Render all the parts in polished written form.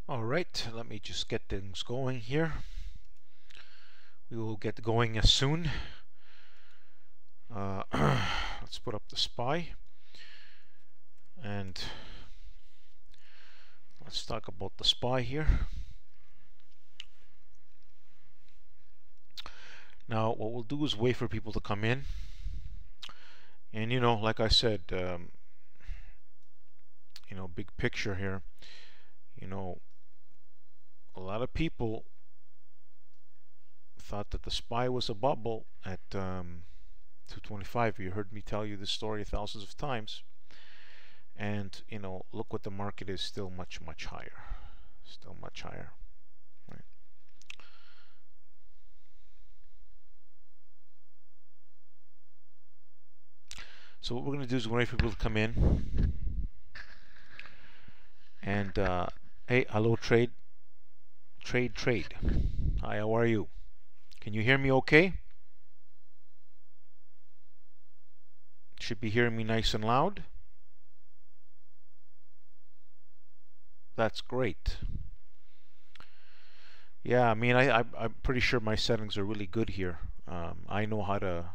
Alright, let me just get things going here. We will get going as soon. Let's put up the SPY and let's talk about the SPY here. Now what we'll do is wait for people to come in, and like I said, big picture here, a lot of people thought that the SPY was a bubble at 225. You heard me tell you this story thousands of times, and look what the market is, still much higher, right? So what we're going to do is wait for people to come in, and hey, hello, trade. Hi, how are you? Can you hear me okay? Should be hearing me nice and loud. That's great. Yeah, I mean, I'm pretty sure my settings are really good here. I know how to,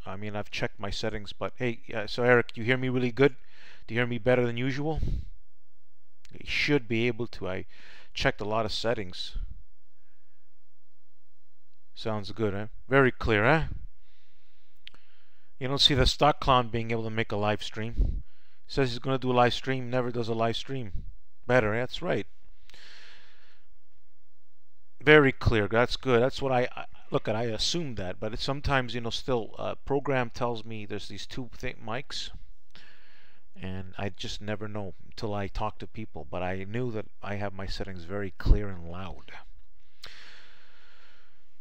I've checked my settings, but hey, so Eric, you hear me really good? Do you hear me better than usual? You should be able to. I checked a lot of settings. Sounds good, huh? Very clear, huh? You don't see the stock clown being able to make a live stream. Says he's going to do a live stream, never does a live stream. Better, that's right. Very clear. That's good. That's what I look at. I assumed that, but it's sometimes, still program tells me there's these two mics, and I just never know until I talk to people. But I knew that I have my settings very clear and loud.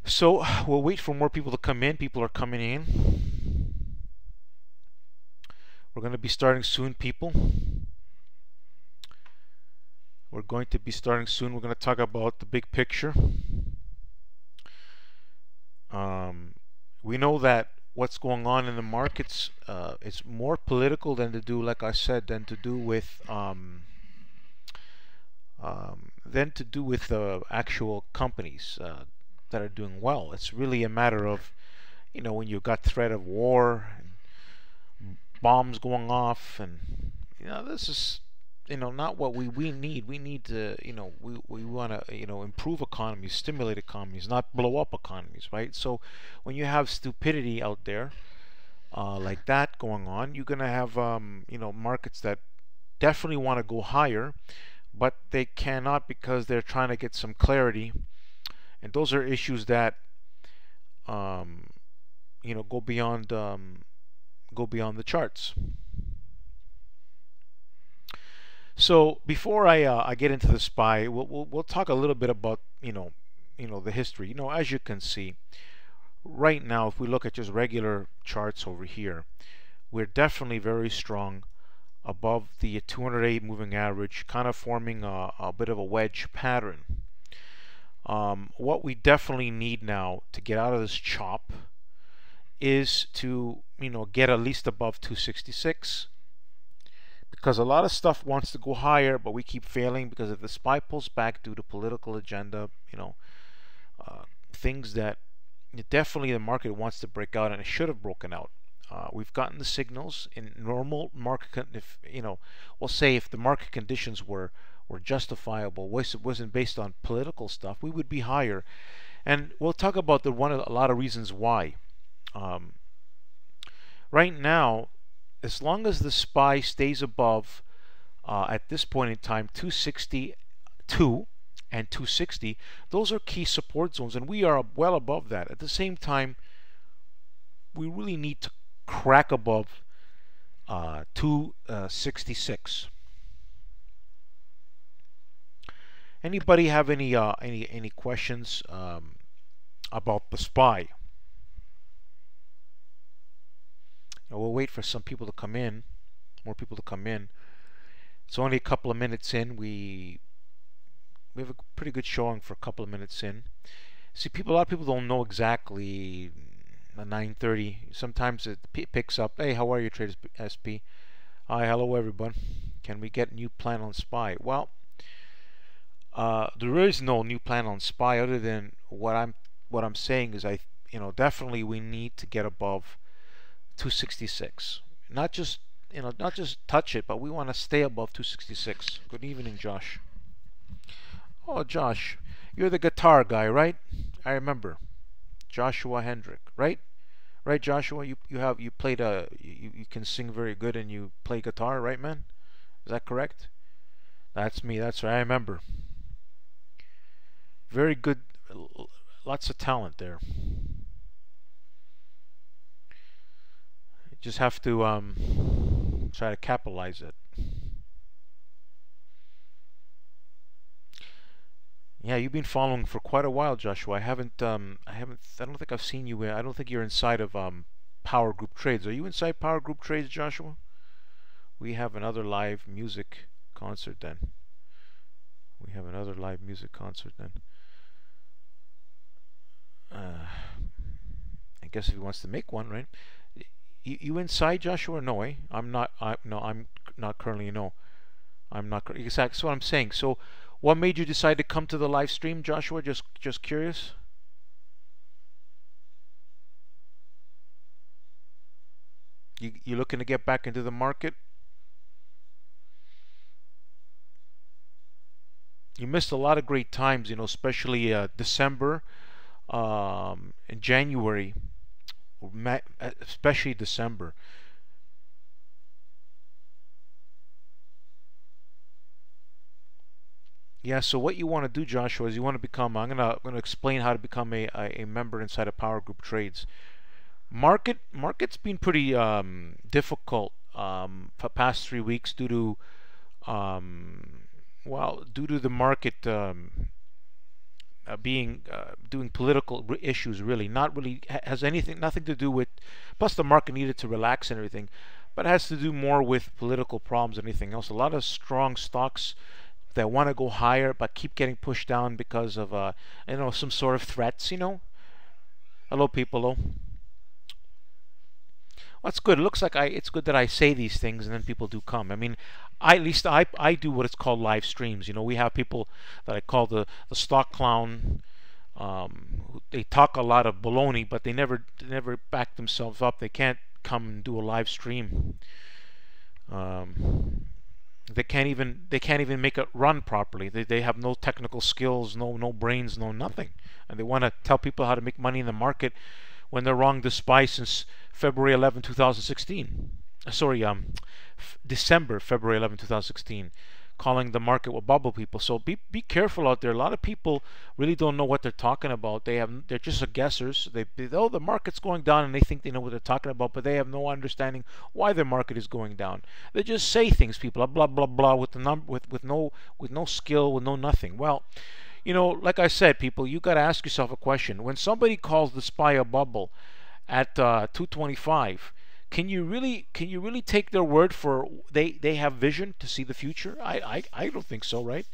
So we'll wait for more people to come in. People are coming in. We're going to be starting soon, people. We're going to be starting soon. We're going to talk about the big picture. We know that what's going on in the markets is more political than to do, like I said, than to do with actual companies that are doing well. It's really a matter of, when you've got threat of war and bombs going off, and this is not what we need. We need to, we want to, improve economies, stimulate economies, not blow up economies, right? So when you have stupidity out there like that going on, you're going to have, markets that definitely want to go higher, but they cannot because they're trying to get some clarity. And those are issues that, go beyond the charts. So before I get into the SPY, we'll talk a little bit about the history. As you can see, right now, if we look at just regular charts over here, we're definitely very strong above the 208 moving average, kind of forming a bit of a wedge pattern. What we definitely need now to get out of this chop is to get at least above 266. Because a lot of stuff wants to go higher, but we keep failing because if the SPY pulls back due to political agenda, things that definitely the market wants to break out, and it should have broken out. We've gotten the signals in normal market. If we'll say if the market conditions were justifiable, wasn't based on political stuff, we would be higher. And we'll talk about a lot of reasons why. Right now, as long as the SPY stays above, at this point in time, 262 and 260, those are key support zones, and we are well above that. At the same time, we really need to crack above 266. Anybody have any questions about the SPY? We'll wait for some people to come in, more people to come in. It's only a couple of minutes in. We have a pretty good showing for a couple of minutes in. See, a lot of people don't know exactly 9:30. Sometimes it picks up. Hey, how are you, Traders SP? Hi, hello everyone. Can we get a new plan on SPY? Well, There is no new plan on SPY other than what I'm saying is definitely we need to get above 266. Not just touch it, but we want to stay above 266. Good evening, Josh. Oh, Josh, you're the guitar guy, right? I remember. Joshua Hendrick, right? Right, Joshua. You played you can sing very good and you play guitar, right, man? Is that correct? That's me. That's right. I remember. Very good. Lots of talent there. You just have to try to capitalize it. Yeah, you've been following for quite a while, Joshua. I don't think I've seen you. I don't think you're inside of Power Group Trades. Are you inside Power Group Trades, Joshua? We have another live music concert then. We have another live music concert then. I guess if he wants to make one, right? You inside, Joshua? No, eh? I'm not. No, I'm not currently. No, I'm not. Exactly. That's what I'm saying. So, what made you decide to come to the live stream, Joshua? Just curious. You looking to get back into the market? You missed a lot of great times, especially December, and January, especially December. Yeah, so what you want to do, Joshua, is you want to become. I'm gonna explain how to become a member inside of Power Group Trades. Market's been pretty difficult for past 3 weeks due to due to the market being doing political issues. Really, not really has nothing to do with. Plus, the market needed to relax and everything, but it has to do more with political problems than anything else. A lot of strong stocks that want to go higher but keep getting pushed down because of some sort of threats. Hello, people. Hello. Well, that's good. It looks like it's good that I say these things and then people do come. I mean, at least I do what it's called live streams. We have people that I call the stock clown. They talk a lot of baloney, but they never back themselves up. They can't come and do a live stream. They can't even make it run properly. They have no technical skills, no brains, no nothing, and they want to tell people how to make money in the market when they're wrong despite since February 11, 2016. Sorry, December, February 11, 2016, calling the market will bubble people. So be careful out there. A lot of people really don't know what they're talking about. They're just guessers. The market's going down and they think they know what they're talking about, but they have no understanding why the market is going down. They just say things, people, blah blah blah, with no skill, with no nothing. Well, like I said, people, you got to ask yourself a question. When somebody calls the SPY a bubble at 225, can you really take their word for they have vision to see the future? I don't think so, right?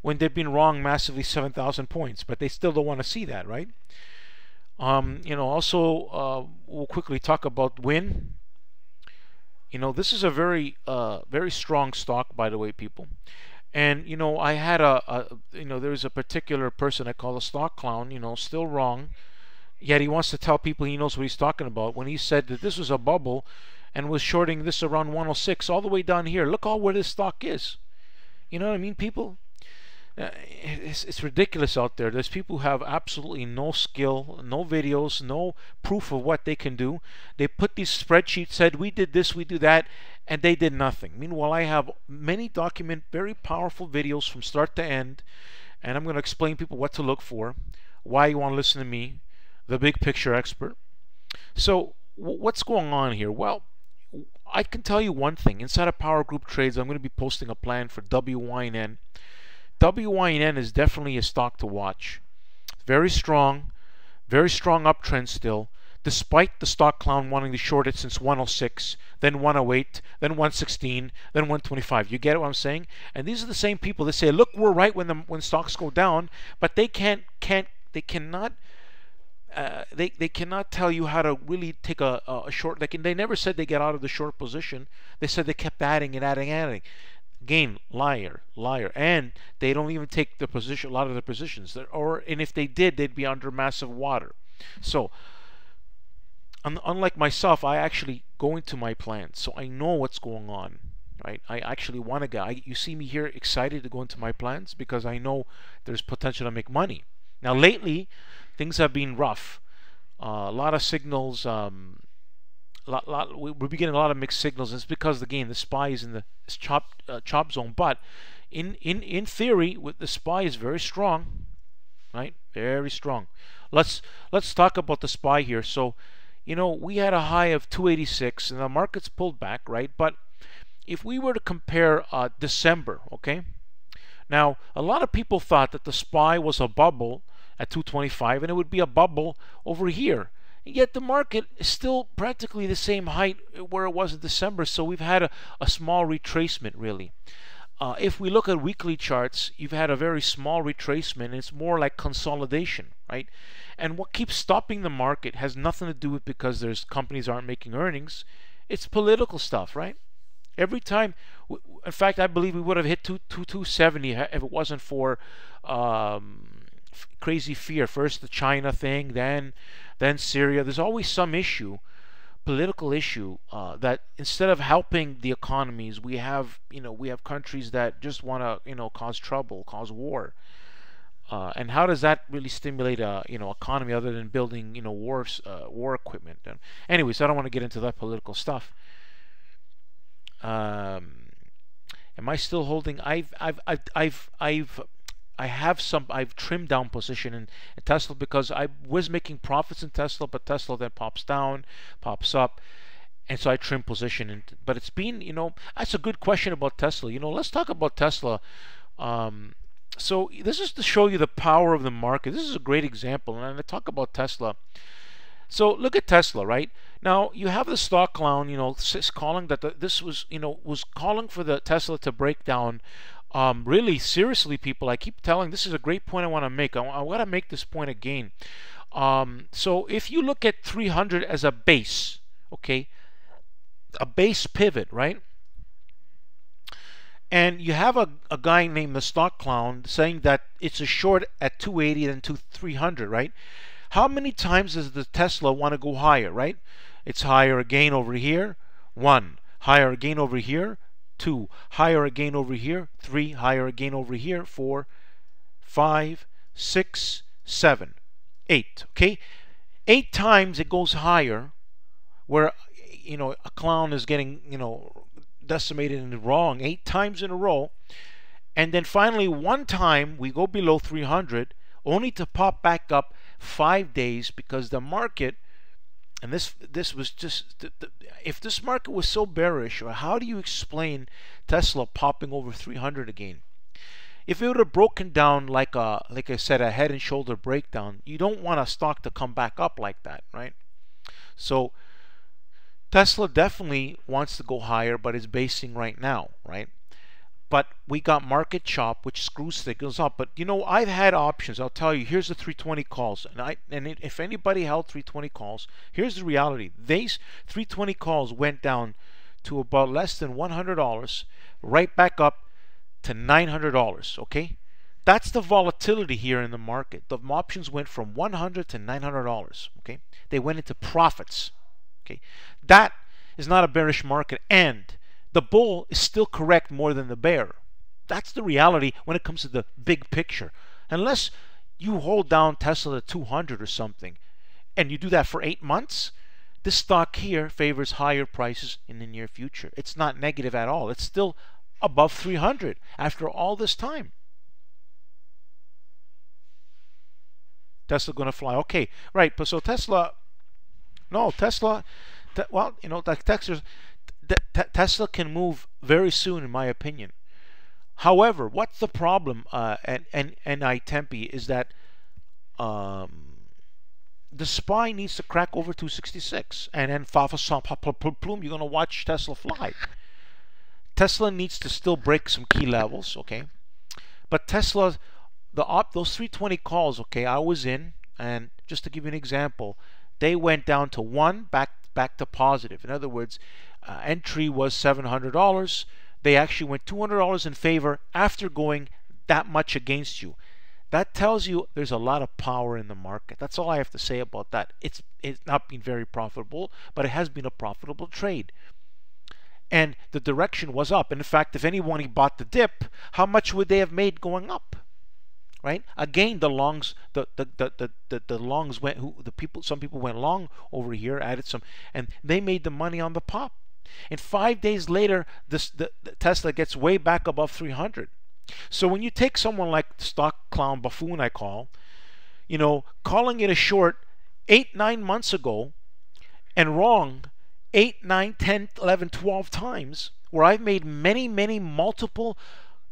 When they've been wrong massively 7,000 points, but they still don't want to see that, right? Also, we'll quickly talk about WYNN. This is a very strong stock, by the way, people. And I had there's a particular person I call a stock clown, still wrong, yet he wants to tell people he knows what he's talking about when he said that this was a bubble and was shorting this around 106 all the way down here. Look where this stock is. You know what I mean, people? It's ridiculous out there. There's people who have absolutely no skill, no videos, no proof of what they can do. They put these spreadsheets, said we did this, we do that, and they did nothing. Meanwhile, I have many very powerful videos from start to end, and I'm going to explain people what to look for, why you want to listen to me, the big picture expert. So what's going on here? Well, I can tell you one thing. Inside of Power Group Trades, I'm going to be posting a plan for WYNN. WYNN is definitely a stock to watch. Very strong uptrend still, despite the stock clown wanting to short it since 106, then 108, then 116, then 125. You get what I'm saying? And these are the same people that say, look, we're right when stocks go down, but they cannot tell you how to really take a short. They never said they get out of the short position. They said they kept adding and adding and adding. Again, liar, liar, and they don't even take the position, a lot of the positions, and if they did, they'd be under massive water. So, unlike myself, I actually go into my plans, so I know what's going on, right? I actually want to go. You see me here excited to go into my plans because I know there's potential to make money. Now, lately, things have been rough. A lot of signals. We're getting a lot of mixed signals. It's because again the SPY is in the chop zone. But in theory, with the SPY is very strong, right? Very strong. Let's talk about the SPY here. So, we had a high of 286, and the market's pulled back, right? But if we were to compare December, okay? Now, a lot of people thought that the SPY was a bubble at 225, and it would be a bubble over here. Yet the market is still practically the same height where it was in December, so we've had a small retracement, really. If we look at weekly charts, you've had a very small retracement, and it's more like consolidation, right? And what keeps stopping the market has nothing to do with because there's companies aren't making earnings. It's political stuff, right? Every time, in fact, I believe we would have hit 270 if it wasn't for crazy fear. First the China thing, then Syria. There's always some issue, political issue, that instead of helping the economies, we have countries that just want to cause trouble, cause war. And how does that really stimulate a economy other than building war equipment? And anyways, I don't want to get into that political stuff. Am I still holding? I've trimmed down position in Tesla because I was making profits in Tesla, but Tesla then pops down, pops up, and so I trim position. But it's been, that's a good question about Tesla. Let's talk about Tesla. So this is to show you the power of the market. This is a great example, and I talk about Tesla. So look at Tesla, right? Now you have the stock clown, calling that this was calling for the Tesla to break down. Really seriously, people, I keep telling, this is a great point I want to make. I want to make this point again. So if you look at 300 as a base, okay, a base pivot, right? And you have a guy named the stock clown saying that it's a short at 280 and 300, right? How many times does the Tesla want to go higher, right? It's higher again over here, 1. Higher again over here, 2. Higher again over here, 3. Higher again over here, 4, 5, 6, 7, 8. Okay, 8 times it goes higher, where a clown is getting decimated and wrong 8 times in a row, and then finally 1 time we go below 300, only to pop back up 5 days because the market. And this was just, if this market was so bearish, or how do you explain Tesla popping over 300 again? If it would have broken down like I said, a head and shoulder breakdown, you don't want a stock to come back up like that, right? So Tesla definitely wants to go higher, but is basing right now, right? But we got market chop, which screws things up. But I've had options. I'll tell you. Here's the 320 calls, if anybody held 320 calls, here's the reality. These 320 calls went down to about less than $100, right back up to $900. Okay, that's the volatility here in the market. The options went from $100 to $900. Okay, they went into profits. Okay, that is not a bearish market, and the bull is still correct more than the bear. That's the reality when it comes to the big picture. Unless you hold down Tesla to 200 or something, and you do that for 8 months, this stock here favors higher prices in the near future. It's not negative at all. It's still above 300 after all this time. Tesla going to fly. Okay, right. But so Tesla, no, Tesla, well, like Tesla can move very soon, in my opinion. However, what's the problem? And I Tempe is that the SPY needs to crack over 266, and then you're going to watch Tesla fly. Tesla needs to still break some key levels, okay? But Tesla, those 320 calls, okay, I was in, and just to give you an example, they went down to 1, back to positive. In other words, entry was $700. they actually went $200 in favor after going that much against you. That tells you there's a lot of power in the market. That's all I have to say about that. It's not been very profitable, but it has been a profitable trade. And the direction was up. And in fact, if anyone bought the dip, how much would they have made going up? Right? Again, the longs, the longs went. Some people went long over here, added some, and they made the money on the pop. And 5 days later, the Tesla gets way back above 300. So when you take someone like stock clown buffoon, I call, calling it a short 8-9 months ago, and wrong 8, 9, 10, 11, 12 times, where I've made many multiple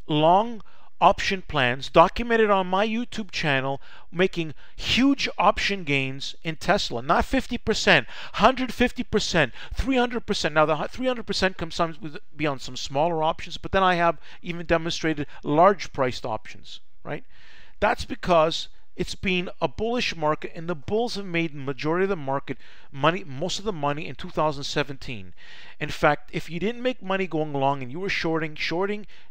long option plans documented on my YouTube channel, making huge option gains in Tesla. Not 50%, 150%, 300%. Now the 300% comes be on some smaller options, but then I have even demonstrated large priced options, right? That's because it's been a bullish market, and the bulls have made the majority of the market money, most of the money in 2017. In fact, if you didn't make money going long and you were shorting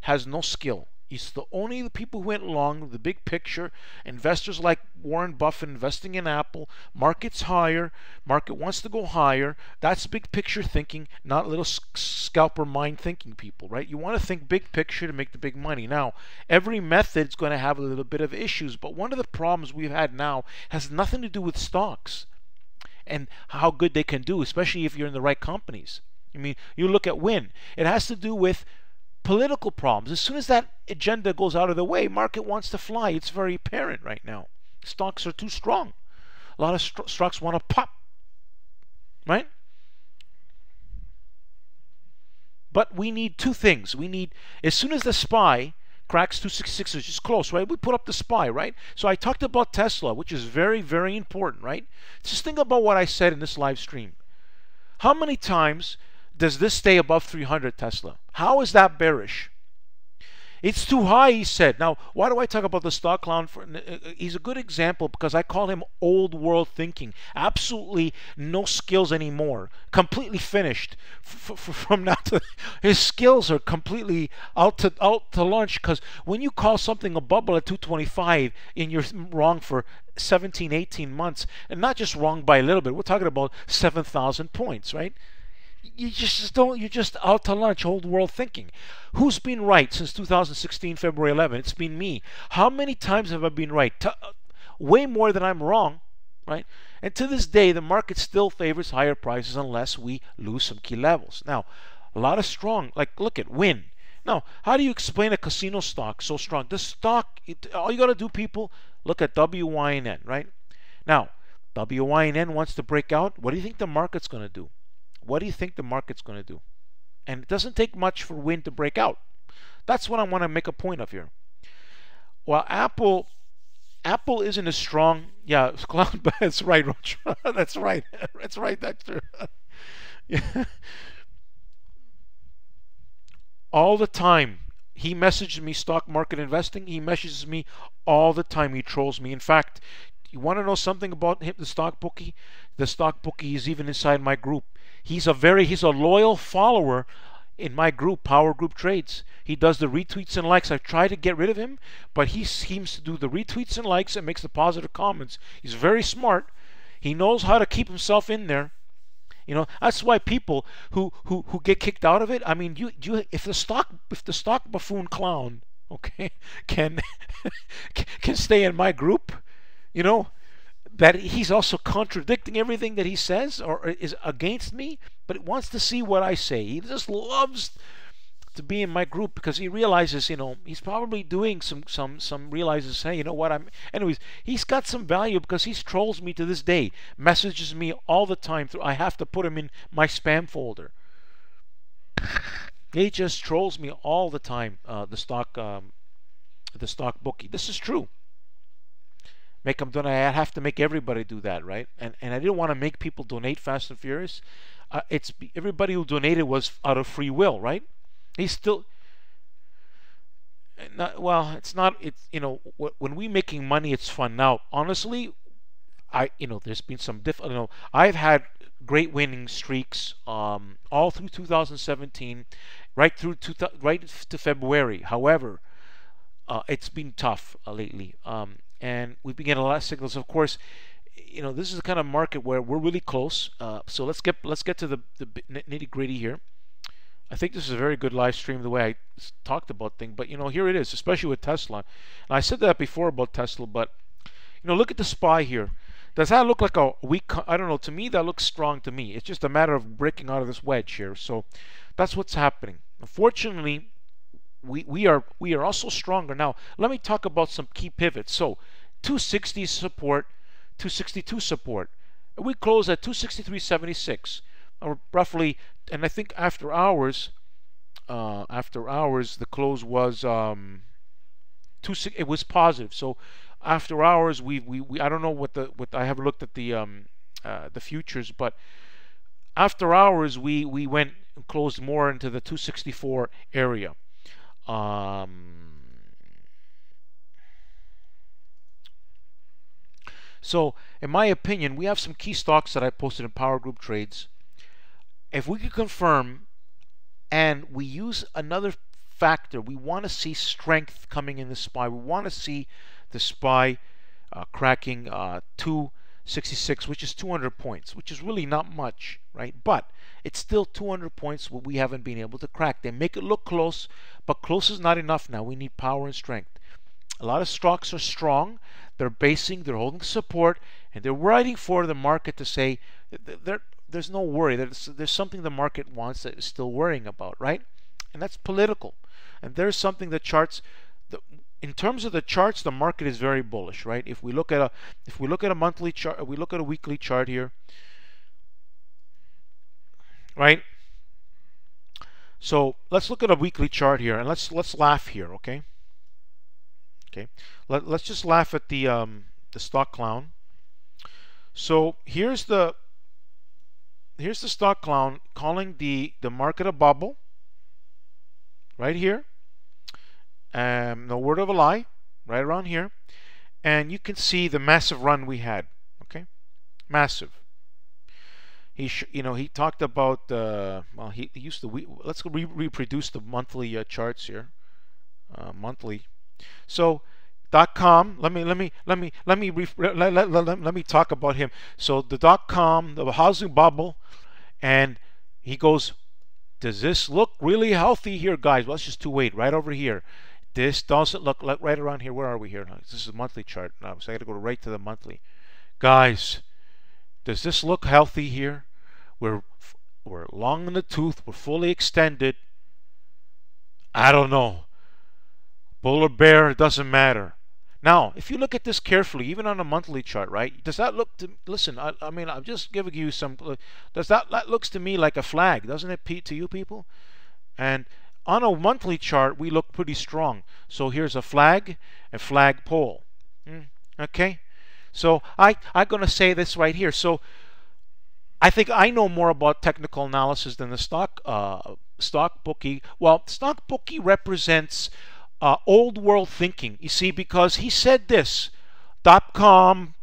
has no skill. It's only the people who went long, the big picture, investors like Warren Buffett investing in Apple. Market's higher, market wants to go higher. That's big picture thinking, not little scalper mind thinking people, right? You want to think big picture to make the big money. Now, every method is going to have a little bit of issues, but one of the problems we've had now has nothing to do with stocks and how good they can do, especially if you're in the right companies. I mean, you look at WYNN. It has to do with political problems. As soon as that agenda goes out of the way, market wants to fly. It's very apparent right now. Stocks are too strong. A lot of stocks want to pop, right? But we need two things. We need, as soon as the SPY cracks 266, which is close, right? We put up the SPY, right? So I talked about Tesla, which is very important, right? Just think about what I said in this live stream. How many times does this stay above 300 Tesla? How is that bearish? It's too high, he said. Now, why do I talk about the stock clown? He's a good example because I call him old world thinking. Absolutely no skills anymore. Completely finished. From now to his skills are completely out to lunch, because when you call something a bubble at 225 and you're wrong for 17, 18 months, and not just wrong by a little bit, we're talking about 7,000 points, right? You're just out to lunch, old world thinking. Who's been right since 2016, February 11? It's been me. How many times have I been right? Way more than I'm wrong, right? And to this day, the market still favors higher prices unless we lose some key levels. Now, a lot of strong, like look at WYNN. Now, how do you explain a casino stock so strong? The stock, all you got to do, people, look at WYNN, right? Now, WYNN wants to break out. What do you think the market's going to do? What do you think the market's going to do? And it doesn't take much for WYNN to break out. That's what I want to make a point of here. Well, Apple isn't as strong. Yeah, clown. That's right, Roach. That's right. That's right, Dexter. Yeah. All the time. He messages me stock market investing. He messages me all the time. He trolls me. In fact, you want to know something about him, the stock bookie? The stock bookie is even inside my group. He's a loyal follower in my group, Power Group Trades. He does the retweets and likes. I've tried to get rid of him, but he seems to do the retweets and likes and makes the positive comments. He's very smart. He knows how to keep himself in there. That's why people who get kicked out of it. I mean, if the stock buffoon clown, okay, can stay in my group, that he's also contradicting everything that he says or is against me, but wants to see what I say. He just loves to be in my group because he realizes, he's probably doing some realizes, hey, you know what, anyways, he's got some value because he trolls me to this day, messages me all the time I have to put him in my spam folder. He just trolls me all the time, the stock bookie. This is true. Make them donate. I have to make everybody do that, right? And I didn't want to make people donate Fast and Furious. It's everybody who donated was out of free will, right? He's still well. It's not. It's when we making money, it's fun. Now, honestly, there's been some I've had great winning streaks all through 2017, right to February. However, it's been tough lately, and we've been getting a lot of signals. Of course, this is the kind of market where we're really close. So let's get to the nitty gritty here. I think this is a very good live stream the way I talked about things, but here it is, especially with Tesla. And I said that before about Tesla, but look at the SPY here. Does that look like a weak? I don't know. To me, that looks strong to me. It's just a matter of breaking out of this wedge here. So that's what's happening. Unfortunately, we are also stronger now. Let me talk about some key pivots. So 260 support, 262 support. We close at 263.76, or roughly. And I think after hours, the close was it was positive. So after hours, we I don't know what I haven't looked at the futures, but after hours we went and closed more into the 264 area. So in my opinion, we have some key stocks that I posted in Power Group Trades. If we could confirm, and we use another factor, we want to see strength coming in the SPY. We want to see the SPY cracking 266, which is 200 points, which is really not much, right? But it's still 200 points what we haven't been able to crack. They make it look close, but close is not enough now. We need power and strength. A lot of stocks are strong. They're holding support, and they're waiting for the market to say there's no worry. There's something the market wants that is still worrying about, right? And that's political. And there's something that charts. In terms of the charts, the market is very bullish, right? If we look at a monthly chart, we look at a weekly chart here, right? So let's look at a weekly chart here, and let's laugh here, okay? Okay, let's just laugh at the stock clown. So here's the stock clown calling the market a bubble, right here. No word of a lie, right around here, and you can see the massive run we had. Okay, massive. He talked about well, he used to. Let's reproduce the monthly charts here. Monthly. So .com. Let me talk about him. So the .com, the housing bubble, and he goes, does this look really healthy here, guys? Well, let's just wait right over here. This doesn't look like right around here. Where are we here? This is a monthly chart now, so I got to go right to the monthly. Guys, does this look healthy here? We're long in the tooth. We're fully extended. I don't know. Bull or bear, it doesn't matter. Now, if you look at this carefully, even on a monthly chart, right? Does that look to listen? I mean, I'm just giving you some. Does that looks to me like a flag, doesn't it, Pete? To you people, and on a monthly chart, we look pretty strong. So here's a flag pole. Okay, so I'm gonna say this right here. So I think I know more about technical analysis than the stock bookie. Well, stock bookie represents old world thinking, you see, because he said this, .com,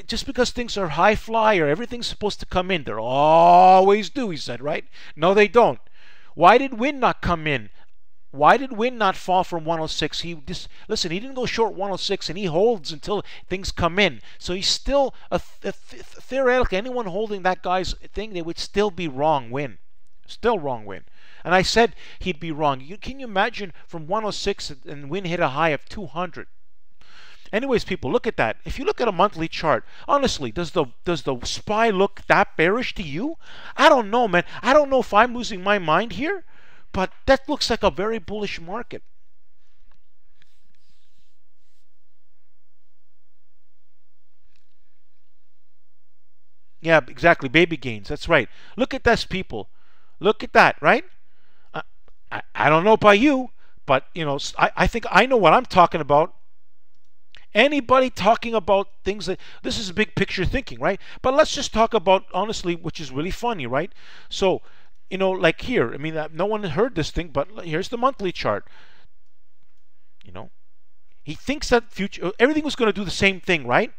just because things are high flyer, everything's supposed to come in. They always do, he said, right? No, they don't. Why did WYNN not come in? Why did WYNN not fall from 106? Listen, he didn't go short 106, and he holds until things come in. So he's still theoretically, anyone holding that guy's thing, they would still be wrong. WYNN, still wrong. WYNN. And I said he'd be wrong. Can you imagine from 106 and WYNN hit a high of 200? Anyways, people, look at that. If you look at a monthly chart, honestly, does the SPY look that bearish to you? I don't know, man. I don't know if I'm losing my mind here, but that looks like a very bullish market. Yeah, exactly. Baby gains. That's right. Look at this, people. Look at that, right? I don't know about you, but I think I know what I'm talking about. Anybody talking about things that this is big picture thinking, right? But let's just talk about honestly, which is really funny, right? So, like here, I mean, no one heard this thing, but here's the monthly chart. He thinks that everything was going to do the same thing, right?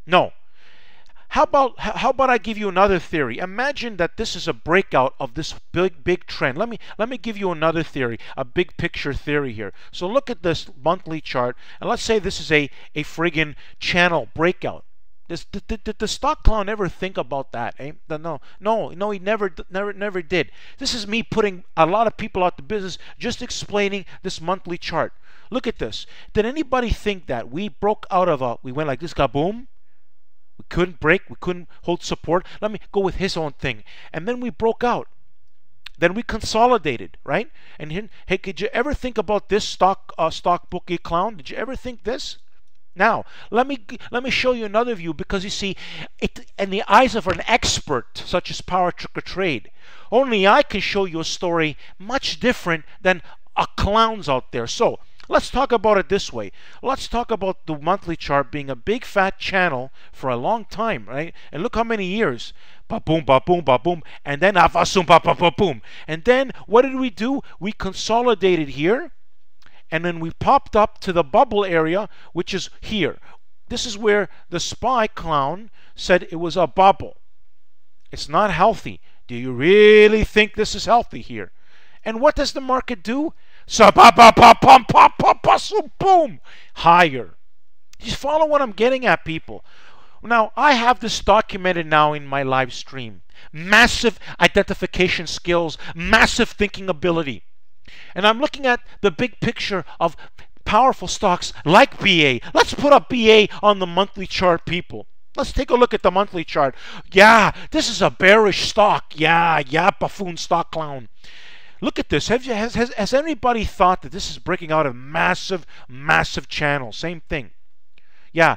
No. how about I give you another theory? Imagine that this is a breakout of this big trend. Let me give you another theory, a big picture theory here. So look at this monthly chart, and let's say this is a friggin' channel breakout. Did the stock clown ever think about that? Eh? No, he never did. This is me putting a lot of people out to business, just explaining this monthly chart. Look at this. Did anybody think that we broke out of we went like this, kaboom? We couldn't break, we couldn't hold support. Let me go with his own thing. And then we broke out. Then we consolidated, right? And hey, could you ever think about this stock bookie clown? Did you ever think this? Now, let me show you another view, because you see, in the eyes of an expert such as PowerTarget Trade, only I can show you a story much different than a clowns out there. So let's talk about it this way. Let's talk about the monthly chart being a big fat channel for a long time, right? And look how many years. Ba boom, ba boom, ba boom, and then avasum, ba ba ba boom. And then what did we do? We consolidated here. And then we popped up to the bubble area, which is here. This is where the SPY clown said it was a bubble. It's not healthy. Do you really think this is healthy here? And what does the market do? So boom, higher. You follow what I'm getting at, people? Now, I have this documented now in my live stream. Massive identification skills, massive thinking ability. And I'm looking at the big picture of powerful stocks like BA. Let's put up BA on the monthly chart, people. Let's take a look at the monthly chart. Yeah, this is a bearish stock. Yeah, buffoon stock clown. Look at this. Has anybody thought that this is breaking out a massive channel? Same thing. Yeah.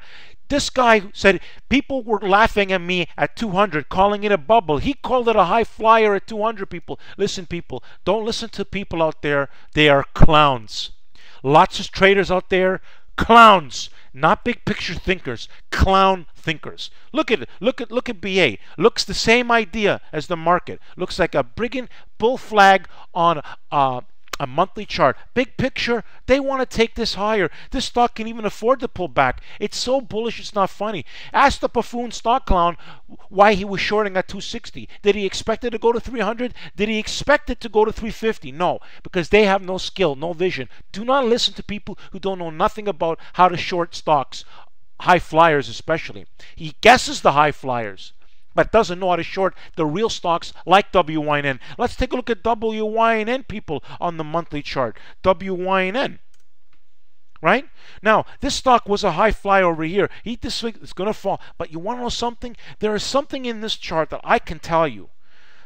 This guy said people were laughing at me at 200, calling it a bubble. He called it a high flyer at 200, people. Listen, people, don't listen to people out there. They are clowns. Lots of traders out there, clowns. Not big picture thinkers, clown thinkers. Look at it. Look at BA. Looks the same idea as the market. Looks like a brigand bull flag on a monthly chart. Big picture, they want to take this higher. This stock can even afford to pull back. It's so bullish, it's not funny. Ask the buffoon stock clown why he was shorting at 260. Did he expect it to go to 300? Did he expect it to go to 350? No, because they have no skill, no vision. Do not listen to people who don't know nothing about how to short stocks, high flyers especially. He guesses the high flyers, but doesn't know how to short the real stocks like WYNN. Let's take a look at WYNN, people, on the monthly chart. WYNN. Right? Now, this stock was a high flyer over here. This week it's going to fall. But you want to know something? There is something in this chart that I can tell you.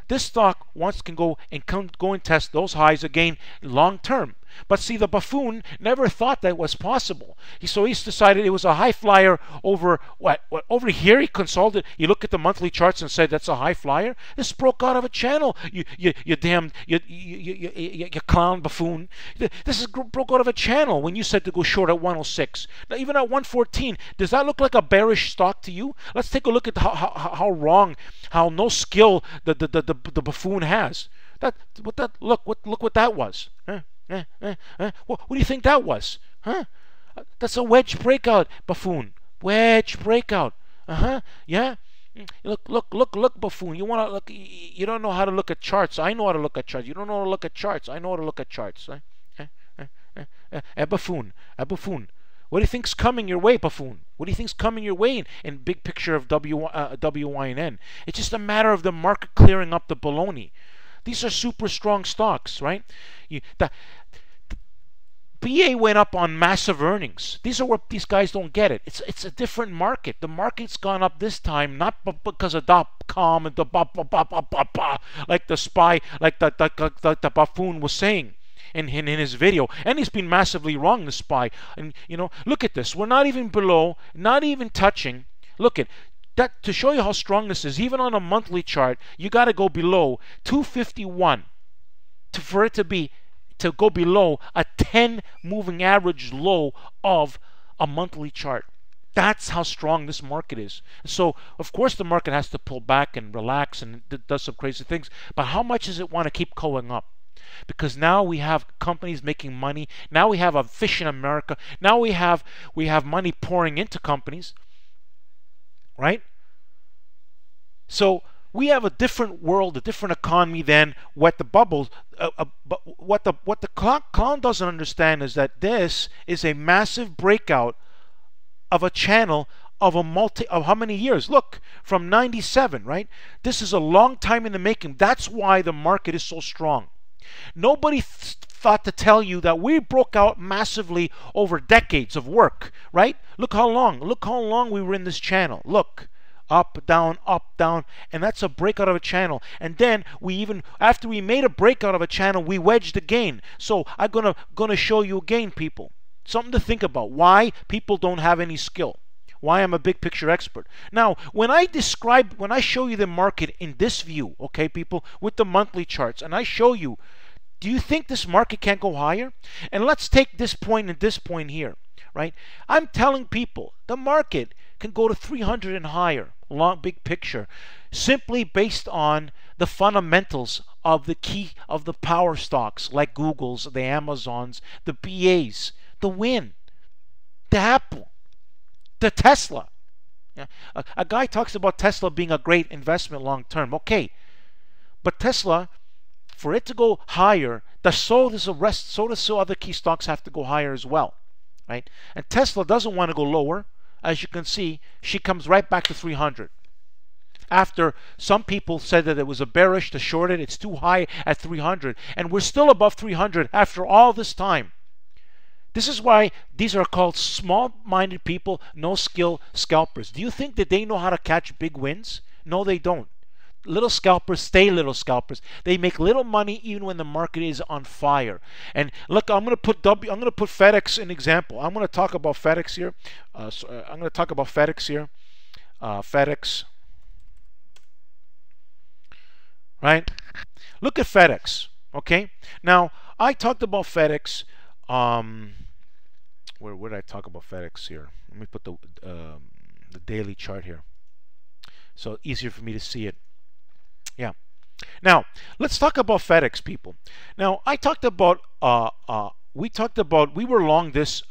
This stock once can go and test those highs again long term. But see, the buffoon never thought that was possible. So he's decided it was a high flyer over what over here. He consulted. He looked at the monthly charts and said that's a high flyer. This broke out of a channel. You damn you clown buffoon. This broke out of a channel when you said to go short at 106. Now even at 114, does that look like a bearish stock to you? Let's take a look at how wrong, how no skill the buffoon has. Look what that was. Huh? What do you think that was? Huh? That's a wedge breakout, buffoon. Wedge breakout. Yeah. Look, buffoon. You want to look? You don't know how to look at charts. I know how to look at charts. You don't know how to look at charts. I know how to look at charts. A buffoon. What do you think's coming your way, buffoon? What do you think's coming your way in big picture of WYNN? It's just a matter of the market clearing up the baloney. These are super strong stocks, right? BA went up on massive earnings. These are where these guys don't get it. It's a different market. The market's gone up this time, not because of .com and the like the SPY, like the buffoon was saying in his video. And he's been massively wrong, the SPY. And you know, look at this. We're not even below, not even touching. Look at that. To show you how strong this is, even on a monthly chart, you got to go below 251 for it to go below a 10 moving average low of a monthly chart. That's how strong this market is. So of course the market has to pull back and relax and does some crazy things, but how much does it want to keep going up? Because now we have companies making money. Now we have a fish in America. Now we have money pouring into companies, right? So we have a different world, a different economy than what the bubble. But what the clown doesn't understand is that this is a massive breakout of a channel of of how many years? Look, from 97, right? This is a long time in the making. That's why the market is so strong. Nobody thought to tell you that we broke out massively over decades of work, right? Look how long. Look how long we were in this channel. Look. Up, down, and that's a breakout of a channel. And then we even, after we made a breakout of a channel, we wedged again. So I'm gonna show you again, people. Something to think about. Why people don't have any skill. Why I'm a big picture expert. Now, when I show you the market in this view, okay, people, with the monthly charts, and I show you, do you think this market can't go higher? And let's take this point and this point here, right? I'm telling people the market can go to 300 and higher, long big picture, simply based on the fundamentals of the power stocks like Google's, the Amazons, the BAs, the WYNN, the Apple, the Tesla. Yeah. A guy talks about Tesla being a great investment long term. Okay, but Tesla, for it to go higher, so does other key stocks have to go higher as well, right? And Tesla doesn't want to go lower. As you can see, she comes right back to 300. After some people said that it was a bearish to short it, it's too high at 300, and we're still above 300 after all this time. This is why these are called small-minded people, no skill scalpers. Do you think that they know how to catch big wins? No, they don't. Little scalpers stay little scalpers. They make little money even when the market is on fire. And look, I'm going to put FedEx in example. I'm going to talk about FedEx here. I'm going to talk about FedEx here. FedEx, right? Look at FedEx. Okay. Now I talked about FedEx. Where did I talk about FedEx here? Let me put the daily chart here, so easier for me to see it. Yeah. Now let's talk about FedEx, people. Now I talked about we were long this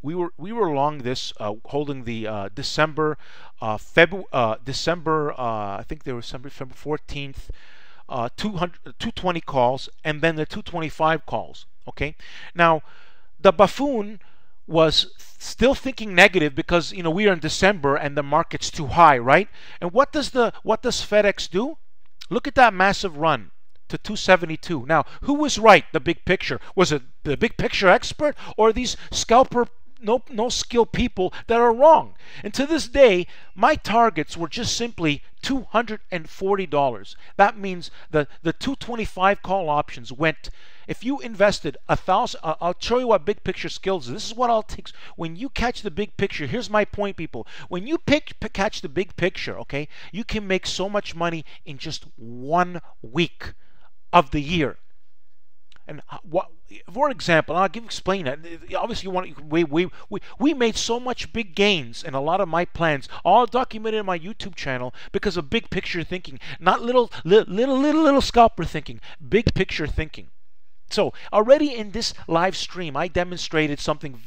we were long this holding the December I think they were December 14th 220 calls, and then the 225 calls. Okay. Now the buffoon was still thinking negative because we are in December and the market's too high, right? And what does FedEx do? Look at that massive run to 272. Now, who was right? The big picture. Was it the big picture expert or these scalper, no skill people that are wrong? And to this day, my targets were just simply $240. That means the 225 call options went. If you invested 1,000, I'll show you what big picture skills is. This is what I'll take. When you catch the big picture, here's my point, people. When you catch the big picture, okay, you can make so much money in just 1 week of the year. And for example, I'll explain that. Obviously, we made so much big gains in a lot of my plans, all documented in my YouTube channel because of big picture thinking, not little scalper thinking, big picture thinking. So already in this live stream, I demonstrated something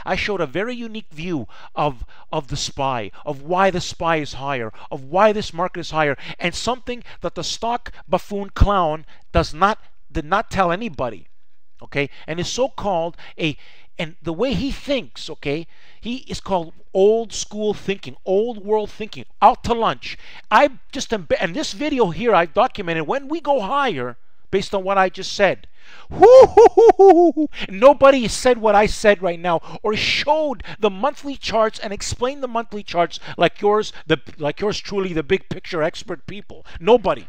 I showed a very unique view of the SPY, of why the SPY is higher, of why this market is higher, and something that the stock buffoon clown did not tell anybody. Okay, and is so called and the way he thinks, okay, he is called old school thinking, old world thinking, out to lunch. And this video here I've documented when we go higher based on what I just said. Nobody said what I said right now or showed the monthly charts and explained the monthly charts like yours truly, the big picture expert people. Nobody.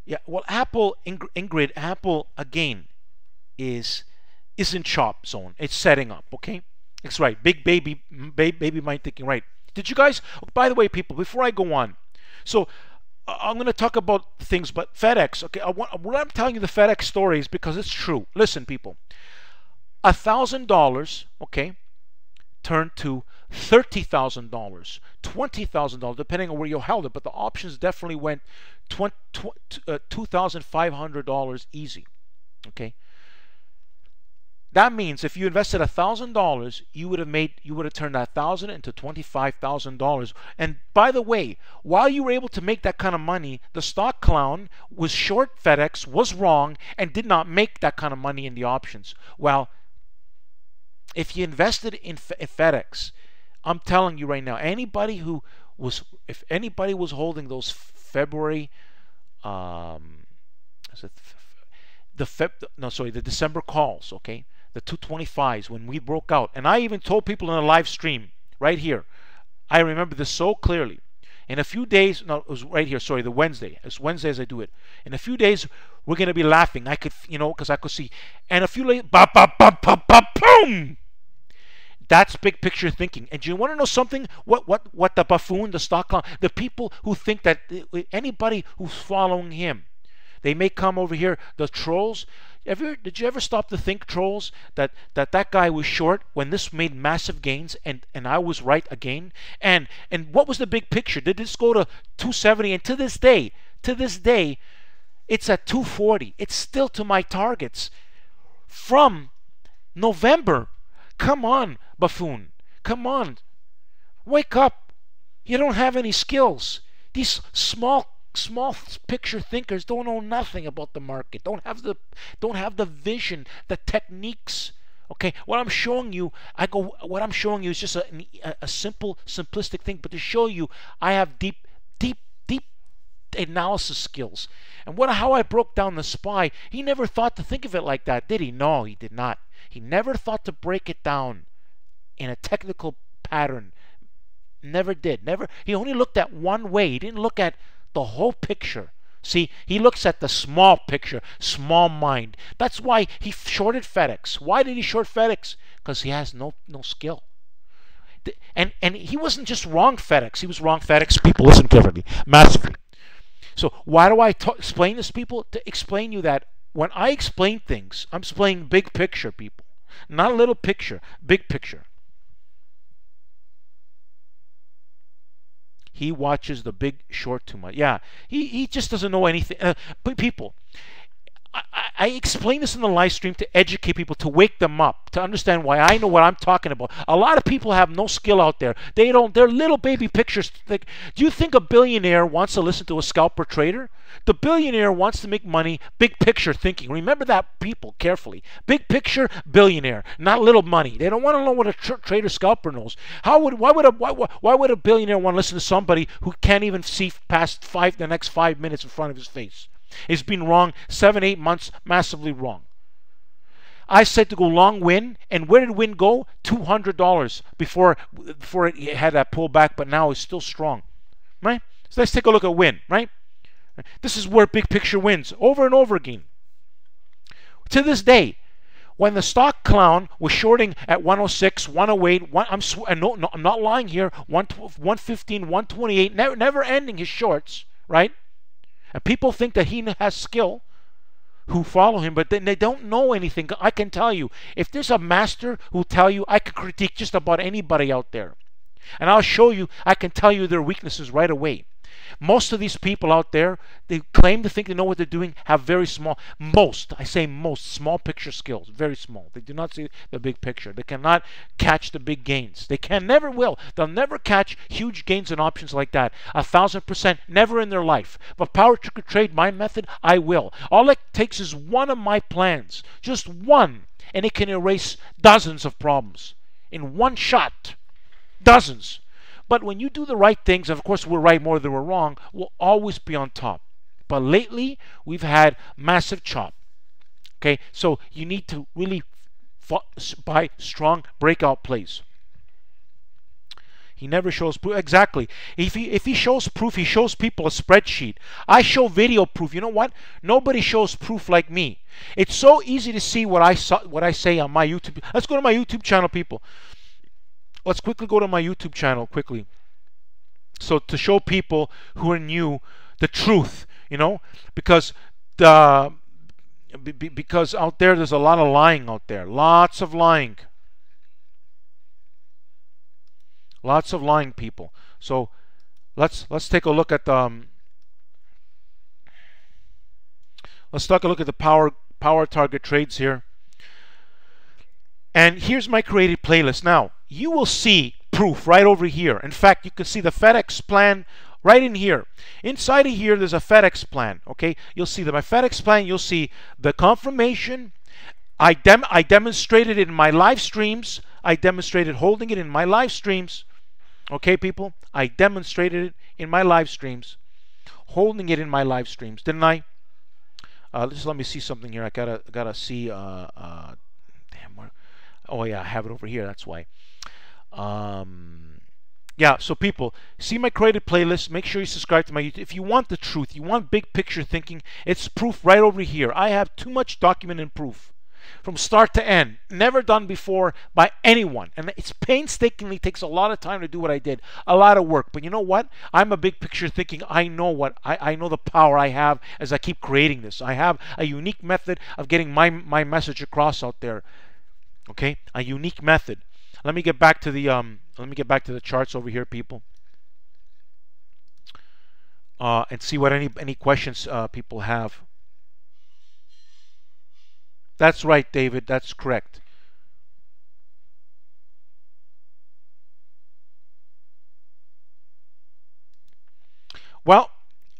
Yeah, well, Apple, Ingrid, Apple again is in chop zone. It's setting up, okay? It's right. Big baby mind thinking, right? Did you guys? By the way, people, before I go on, so I'm going to talk about things, but FedEx, okay? What I'm telling you the FedEx story is because it's true. Listen, people, $1,000, okay, turned to $30,000, $20,000, depending on where you held it. But the options definitely went $2,500 easy. Okay. That means if you invested $1,000, you would have turned that 1,000 into $25,000. And by the way, while you were able to make that kind of money, the stock clown was short FedEx, was wrong, and did not make that kind of money in the options. Well, if you invested in FedEx, I'm telling you right now, if anybody was holding those February, the December calls, okay, the 225s when we broke out, and I even told people in a live stream right here, I remember this so clearly. In a few days, no, it was right here, sorry, the Wednesday. It's Wednesday as I do it. In a few days, we're going to be laughing. I could, because I could see. And a few later, boom! That's big picture thinking. And do you want to know something? What the buffoon, the stock clown, the people who think that anybody who's following him, they may come over here, the trolls. Did you ever stop to think, trolls, that guy was short when this made massive gains and I was right again? And what was the big picture? Did this go to 270? And to this day, it's at 240. It's still to my targets from November. Come on, buffoon. Come on. Wake up. You don't have any skills. These small picture thinkers don't know nothing about the market. Don't have the vision, the techniques. Okay, what I'm showing you is just a simple, simplistic thing, but to show you I have deep analysis skills. And how I broke down the SPY, he never thought to think of it like that, did he? No, he did not. He never thought to break it down in a technical pattern. Never did. Never. He only looked at one way. He didn't look at the whole picture. See, he looks at the small picture, small mind. That's why he shorted FedEx. Why did he short FedEx? Because he has no skill. And he wasn't just wrong FedEx. He was wrong FedEx. People, listen carefully, massively. So why do I explain this to people? To explain you that when I explain things, I'm explaining big picture, people. Not a little picture, big picture. He watches the Big Short too much. Yeah, he just doesn't know anything. But people, I explain this in the live stream to educate people, to wake them up, to understand why I know what I'm talking about. A lot of people have no skill out there. They're little baby pictures. Do you think a billionaire wants to listen to a scalper trader? The billionaire wants to make money, big picture thinking. Remember that, people, carefully. Big picture, billionaire, not little money. They don't want to know what a trader scalper knows. Why would a billionaire want to listen to somebody who can't even see past the next 5 minutes in front of his face? It's been wrong 7-8 months, massively wrong. I said to go long WYNN, and where did WYNN go? $200 before it had that pullback, but now it's still strong, right? So let's take a look at WYNN, right? This is where big picture wins over and over again. To this day, when the stock clown was shorting at 106, 108, I'm not lying here, 115, 128, never ending his shorts, right? And people think that he has skill who follow him, but then they don't know anything. I can tell you, if there's a master who'll tell you, I can critique just about anybody out there. And I'll show you, I can tell you their weaknesses right away. Most of these people out there, they claim to think they know what they're doing, have very small, small picture skills, very small. They do not see the big picture. They cannot catch the big gains. They never will. They'll never catch huge gains in options like that. 1,000%, never in their life. But PowerTarget Trade, my method, I will. All it takes is one of my plans, just one, and it can erase dozens of problems in one shot. Dozens. But when you do the right things, of course we're right more than we're wrong, we'll always be on top. But lately, we've had massive chop. Okay, so you need to really buy strong breakout plays. He never shows proof. Exactly. If he shows proof, he shows people a spreadsheet. I show video proof. You know what? Nobody shows proof like me. It's so easy to see what I say on my YouTube. Let's go to my YouTube channel, people. Let's quickly go to my YouTube channel, quickly. So to show people who are new the truth, because out there's a lot of lying out there. Lots of lying. Lots of lying, people. So let's take a look at the PowerTarget trades here. And here's my created playlist. Now, you will see proof right over here. In fact, you can see the FedEx plan right in here. Inside of here, there's a FedEx plan. Okay, you'll see that my FedEx plan. You'll see the confirmation. I demonstrated it in my live streams. I demonstrated holding it in my live streams. Okay, people, I demonstrated it in my live streams, holding it in my live streams, didn't I? Just let me see something here. I gotta see. Damn. Oh yeah, I have it over here. That's why. Yeah, so people, see my created playlist. Make sure you subscribe to my YouTube. If you want the truth, you want big picture thinking, it's proof right over here. I have too much documented proof from start to end, never done before by anyone. And it's painstakingly takes a lot of time to do what I did, a lot of work. But you know what? I'm a big picture thinking. I know what I know the power I have as I keep creating this. I have a unique method of getting my message across out there. Okay, a unique method. Let me get back to the charts over here, people, and see what any questions people have. That's right, David. That's correct. Well,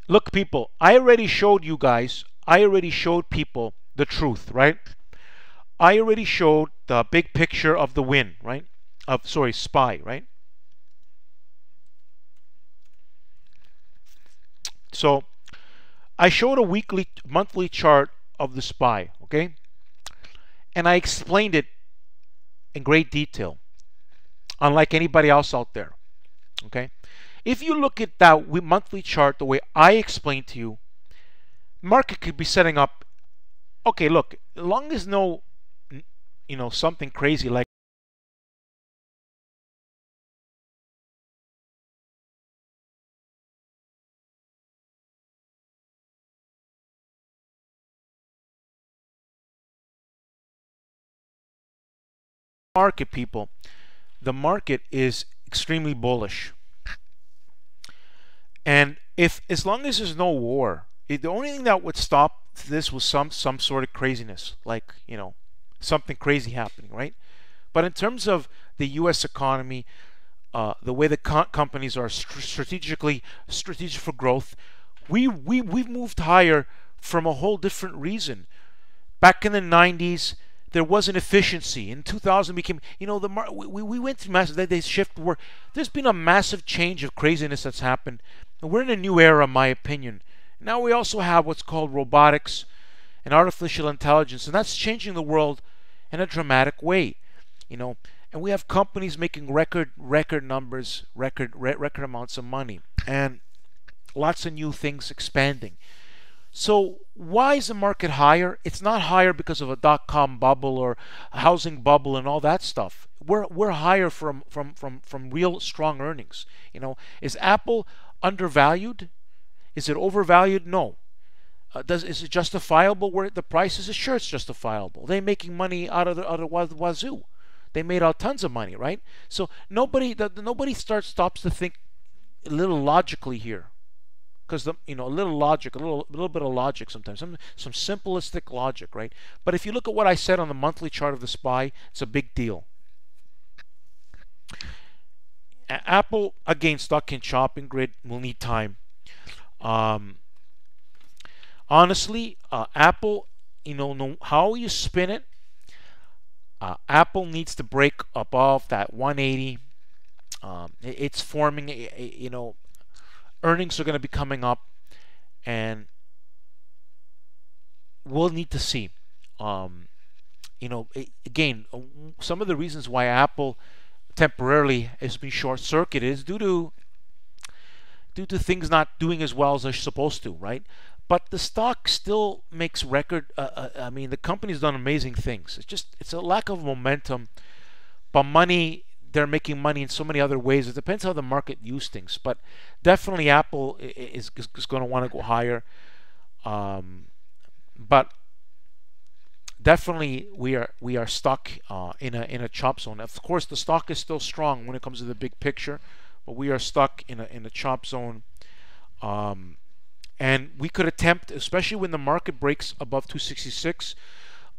look, people, I already showed you guys, I already showed people the truth, right? I already showed the big picture of the WYNN, right? Sorry, SPY, right? So I showed a monthly chart of the SPY, okay? And I explained it in great detail, unlike anybody else out there, okay? If you look at that monthly chart the way I explained to you, market could be setting up. Okay, look, as long as no, something crazy like market, people, the market is extremely bullish. And as long as there's no war, the only thing that would stop this was some sort of craziness, like something crazy happening, right? But in terms of the U.S. economy, the way the companies are strategic for growth, we've moved higher from a whole different reason. Back in the 90s, there wasn't efficiency. In 2000 became, we went through massive, they shift work. There's been a massive change of craziness that's happened. And we're in a new era, in my opinion. Now we also have what's called robotics and artificial intelligence, and that's changing the world in a dramatic way. And we have companies making record numbers, record amounts of money, and lots of new things expanding. So why is the market higher? It's not higher because of a dot-com bubble or a housing bubble and all that stuff. We're higher from real strong earnings. Is Apple undervalued? Is it overvalued? No. Is it justifiable where the price is? Sure, it's justifiable. They're making money out of the wazoo. They made out tons of money, right? So nobody stops to think a little logically here. Because a little logic, a little bit of logic sometimes, some simplistic logic, right? But if you look at what I said on the monthly chart of the SPY, it's a big deal. Apple, again, stuck in chopping grid, will need time. Honestly, Apple, how you spin it, Apple needs to break above that 180. It's forming, earnings are going to be coming up, and we'll need to see. Again, some of the reasons why Apple temporarily has been short-circuited is due to things not doing as well as they're supposed to, right? But the stock still makes record. I mean, the company's done amazing things. It's a lack of momentum, but money. They're making money in so many other ways. It depends how the market views things, but definitely Apple is going to want to go higher. But definitely we are stuck in a chop zone. Of course, the stock is still strong when it comes to the big picture, but we are stuck in a chop zone. And we could attempt, especially when the market breaks above 266.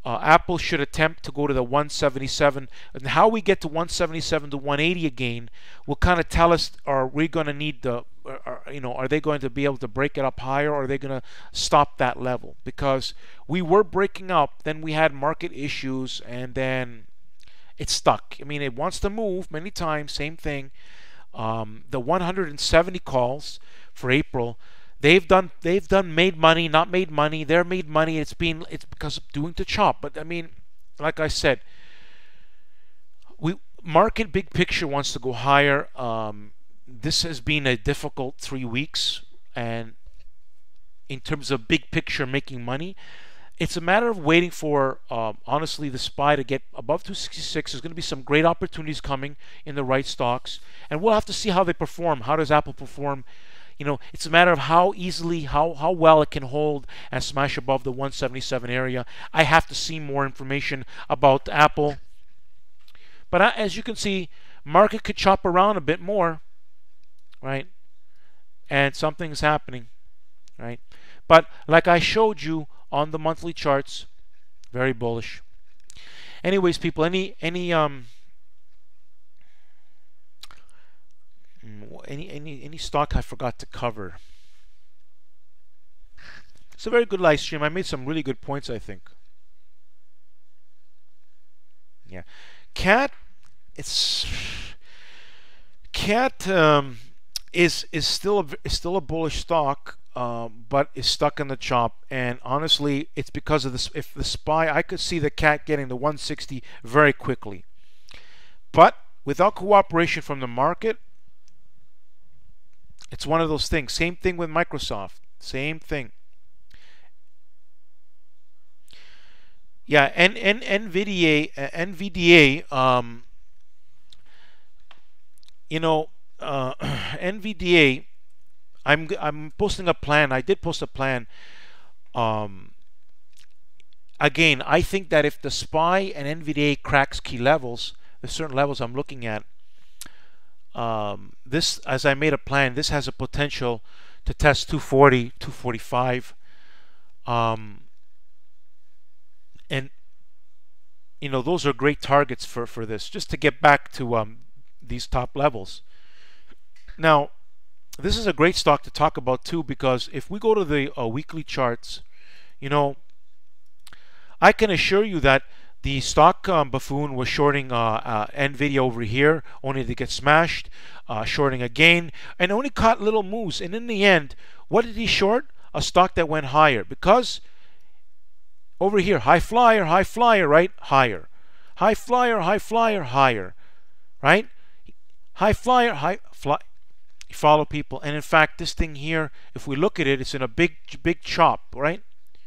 Apple should attempt to go to the 177, and how we get to 177 to 180 again will kind of tell us: are we going to need the, are they going to be able to break it up higher, or are they going to stop that level? Because we were breaking up, then we had market issues, and then it's stuck. I mean, it wants to move many times. Same thing. The 170 calls for April. They've done made money, not made money. They're made money. It's because of doing the chop. But I mean, like I said, market big picture wants to go higher. This has been a difficult 3 weeks, and in terms of big picture making money, it's a matter of waiting for honestly the SPY to get above 266. There's going to be some great opportunities coming in the right stocks, and we'll have to see how they perform. How does Apple perform? It's a matter of how easily, how well it can hold and smash above the 177 area. I have to see more information about Apple. But as you can see, market could chop around a bit more, right? And something's happening, right? But like I showed you on the monthly charts, very bullish. Anyways, people, any stock I forgot to cover? It's a very good live stream. I made some really good points, I think. Yeah, Cat is still a bullish stock, but is stuck in the chop. And honestly, it's because of this. If the SPY, I could see the Cat getting the 160 very quickly, but without cooperation from the market, it's one of those things. Same thing with Microsoft. Same thing. Yeah, and NVDA, NVDA. I'm posting a plan. I did post a plan. Again, I think that if the SPY and NVDA cracks key levels, there's certain levels I'm looking at. This, as I made a plan, this has a potential to test 240, 245. And those are great targets for this, just to get back to these top levels. Now, this is a great stock to talk about too, because if we go to the weekly charts, I can assure you that the stock buffoon was shorting NVIDIA over here, only to get smashed, shorting again, and only caught little moves. And in the end, what did he short? A stock that went higher, because over here, high flyer, right? Higher. High flyer, higher. Right? High flyer, You follow, people. And in fact, this thing here, if we look at it, it's in a big chop, right?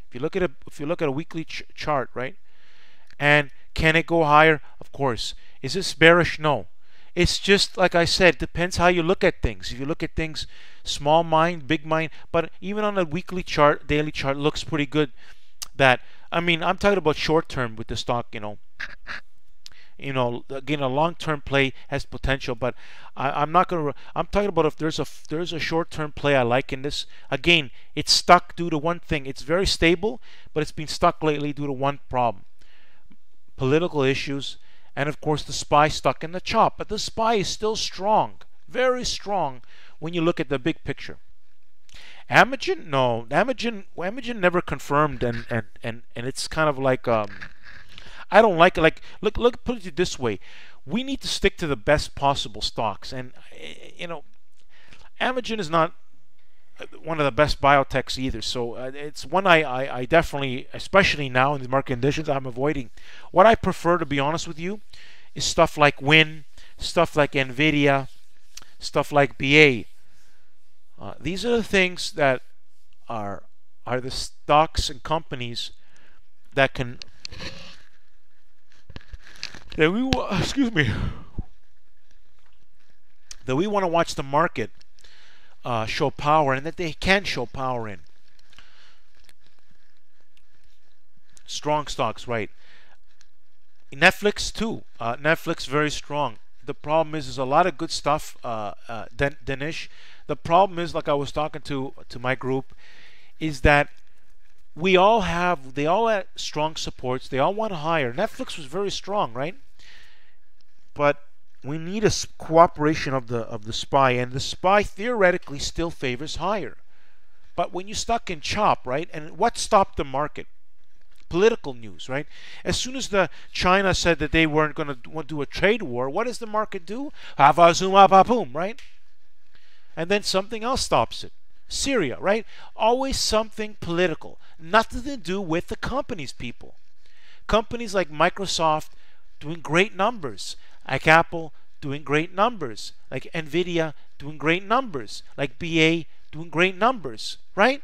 If you look at a weekly chart, right? And can it go higher? Of course. Is this bearish? No. It's just, like I said, depends how you look at things. If you look at things small mind, big mind, but even on a weekly chart, daily chart, looks pretty good. That, I mean, I'm talking about short term with the stock, again, a long-term play has potential, but I'm not going to. I'm talking about if there's a short-term play I like in this. Again, it's stuck due to one thing. It's very stable, but it's been stuck lately due to one problem: political issues, and of course the SPY stuck in the chop. But the SPY is still strong, very strong when you look at the big picture. Amogen, no, Amogen never confirmed, and it's kind of like I don't like it. Like, look, put it this way: we need to stick to the best possible stocks, and Amogen is not one of the best biotechs either. So it's one I definitely, especially now in the market conditions, I'm avoiding. What I prefer, to be honest with you, is stuff like WYNN, stuff like NVIDIA, stuff like BA. These are the things that are the stocks and companies that can that we want to watch the market show power, and that they can show power in. Strong stocks, right? Netflix too. Netflix very strong. The problem is, there's a lot of good stuff, Danish. The problem is, like I was talking to my group, is that they all had strong supports. They all want higher. Netflix was very strong, right? But we need a cooperation of the SPY, and the SPY theoretically still favors higher. But when you're stuck in chop, right? And what stopped the market? Political news, right? As soon as China said that they weren't going to do a trade war, what does the market do? Boom, right? And then something else stops it. Syria, right? Always something political. Nothing to do with the companies, people. Companies like Microsoft doing great numbers, like Apple doing great numbers, like Nvidia doing great numbers, like BA doing great numbers, right?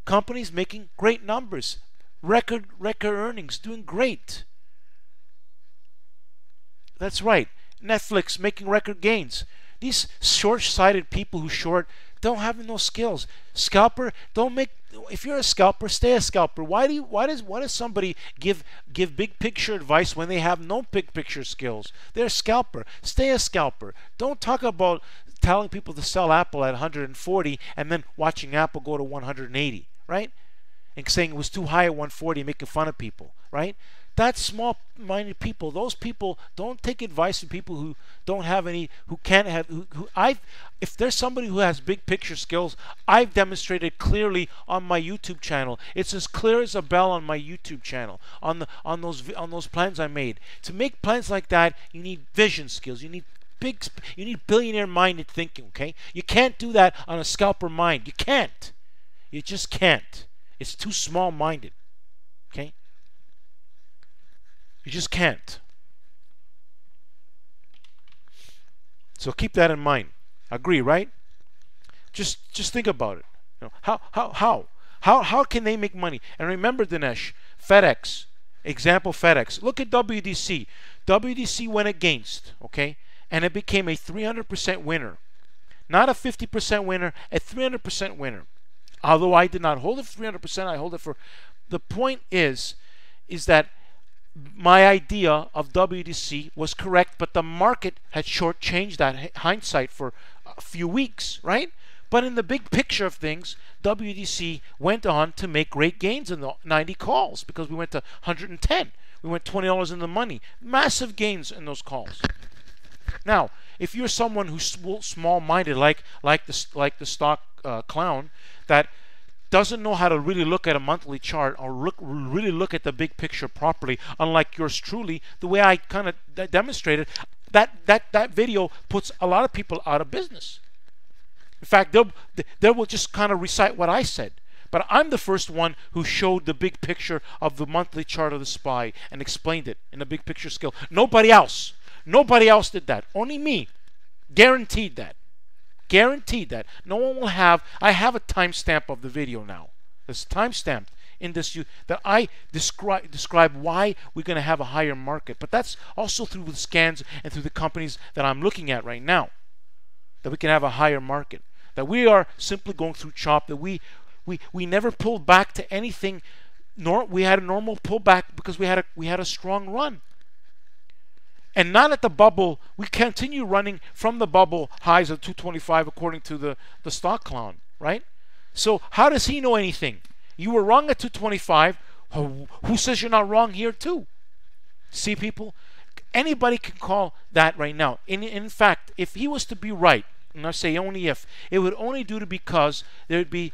Companies making great numbers, record earnings, doing great. That's right. Netflix making record gains. These short-sighted people who short don't have no skills. Scalper, don't make. If you're a scalper, stay a scalper. Why does somebody give big picture advice when they have no big picture skills? They're a scalper. Stay a scalper. Don't talk about telling people to sell Apple at 140 and then watching Apple go to 180, right? And saying it was too high at 140, making fun of people, right? That's small-minded people. Those people don't take advice from people who don't have any, who can't have, if there's somebody who has big picture skills, I've demonstrated clearly on my YouTube channel. It's as clear as a bell on my YouTube channel, on those plans I made. To make plans like that, you need vision skills. You need billionaire-minded thinking, okay? You can't do that on a scalper mind. You can't. You just can't. It's too small-minded, okay? You just can't. So keep that in mind. Agree, right? Just think about it. You know, how can they make money? And remember, Dinesh, FedEx, example FedEx. Look at WDC. WDC went against, okay? And it became a 300% winner. Not a 50% winner, a 300% winner. Although I did not hold it for 300%, I hold it for... The point is that my idea of WDC was correct, but the market had shortchanged that hindsight for a few weeks, right? But in the big picture of things, WDC went on to make great gains in the 90 calls because we went to 110. We went $20 in the money. Massive gains in those calls. Now, if you're someone who's small-minded, like the stock clown, that doesn't know how to really look at a monthly chart or really look at the big picture properly, unlike yours truly, the way I kind of demonstrated, that video puts a lot of people out of business. In fact, they will just kind of recite what I said. But I'm the first one who showed the big picture of the monthly chart of the SPY and explained it in a big picture skill. Nobody else. Nobody else did that. Only me. Guaranteed that. Guaranteed that. No one will have. I have a timestamp of the video now. There's timestamped in this that I describe why we're going to have a higher market. But that's also through the scans and through the companies that I'm looking at right now. That we can have a higher market. That we are simply going through chop. That we never pulled back to anything. Nor we had a normal pullback because we had a strong run. And not at the bubble. We continue running from the bubble highs of 225 according to the stock clown, right? So how does he know anything? You were wrong at 225. Who says you're not wrong here too? See, people? Anybody can call that right now. In fact, if he was to be right, and I say only if, it would only do to because there would be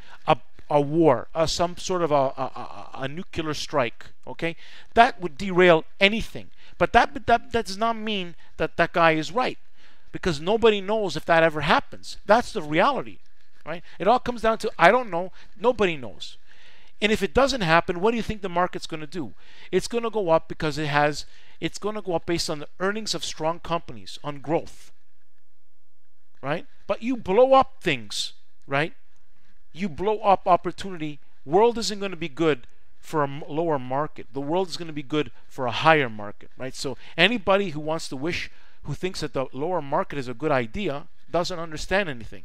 a war, some sort of a nuclear strike, okay? That would derail anything. But that does not mean that that guy is right, because nobody knows if that ever happens. That's the reality, right? It all comes down to I don't know. Nobody knows. And if it doesn't happen, what do you think the market's going to do? It's going to go up because it's going to go up based on the earnings of strong companies, on growth, right? But you blow up things, right? You blow up opportunity. World isn't going to be good for a lower market. The world is going to be good for a higher market, right? So anybody who wants to who thinks that the lower market is a good idea, doesn't understand anything.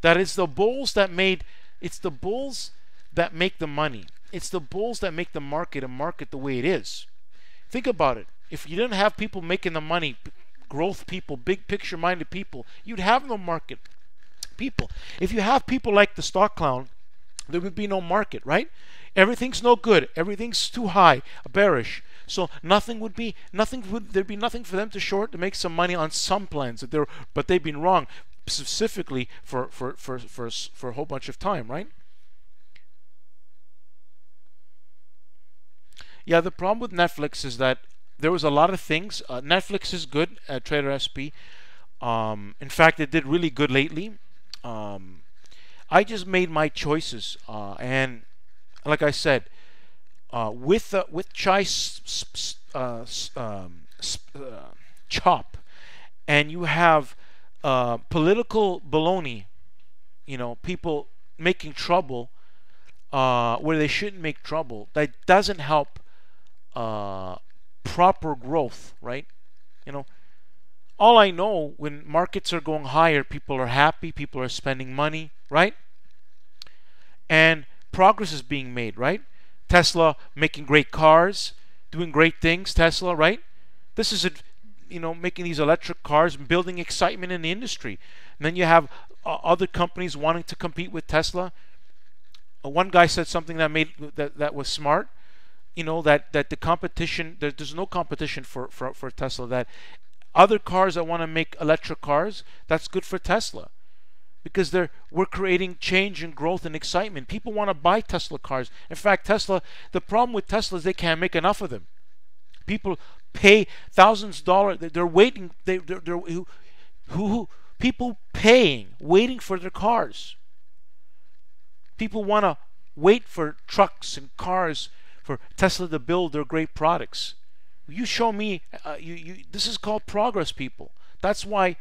That it's the bulls that make the money. It's the bulls that make the market a market the way it is. Think about it. If you didn't have people making the money, growth people, big picture minded people, you'd have no market. People. If you have people like the stock clown there would be no market, right? Everything's no good. Everything's too high, bearish. So there'd be nothing for them to short to make some money on some plans but they've been wrong specifically for a whole bunch of time, right? Yeah, the problem with Netflix is that there was a lot of things. Netflix is good at Trader SP. In fact, it did really good lately. I just made my choices, and like I said, with Chai Chop, and you have political baloney, people making trouble where they shouldn't make trouble. That doesn't help proper growth, right? You know, all I know, when markets are going higher, people are happy, people are spending money, right? And progress is being made, right? Tesla making great cars, doing great things, Tesla, right? This is making these electric cars and building excitement in the industry. And then you have other companies wanting to compete with Tesla. One guy said something that was smart. That the competition, there's no competition for Tesla. That other cars that want to make electric cars, that's good for Tesla, because we're creating change and growth and excitement. People want to buy Tesla cars. In fact, the problem with Tesla is they can't make enough of them. People pay thousands of dollars. They're waiting. People waiting for their cars. People want to wait for trucks and cars for Tesla to build their great products. You show me. This is called progress, people. That's why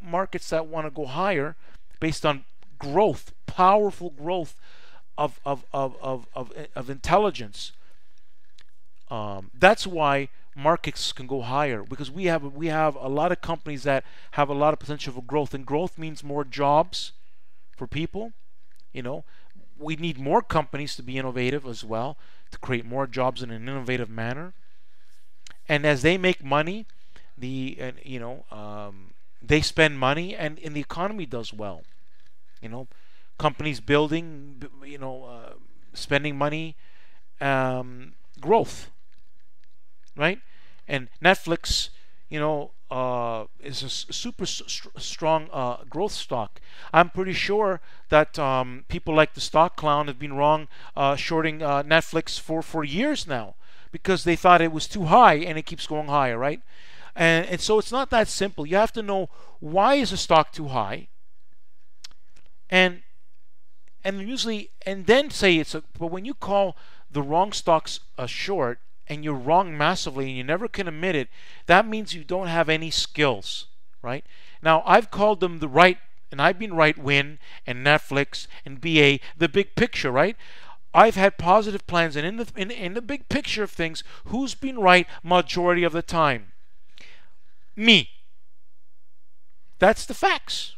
markets that want to go higher, based on growth, powerful growth of intelligence. That's why markets can go higher, because we have a lot of companies that have a lot of potential for growth, and growth means more jobs for people. We need more companies to be innovative as well, to create more jobs in an innovative manner. And as they make money, they spend money, and the economy does well. Companies building, spending money, growth, right? And Netflix, is a super strong growth stock. I'm pretty sure that people like the stock clown have been wrong shorting Netflix for years now, because they thought it was too high, and it keeps going higher, right? And so it's not that simple. You have to know, why is a stock too high, and then say but when you call the wrong stocks a short, and you're wrong massively, and you never can admit it, that means you don't have any skills, right? Now, I've called them the right, and I've been right, WYNN and Netflix and BA, the big picture, right? I've had positive plans, and in the big picture of things, who's been right majority of the time? Me. That's the facts.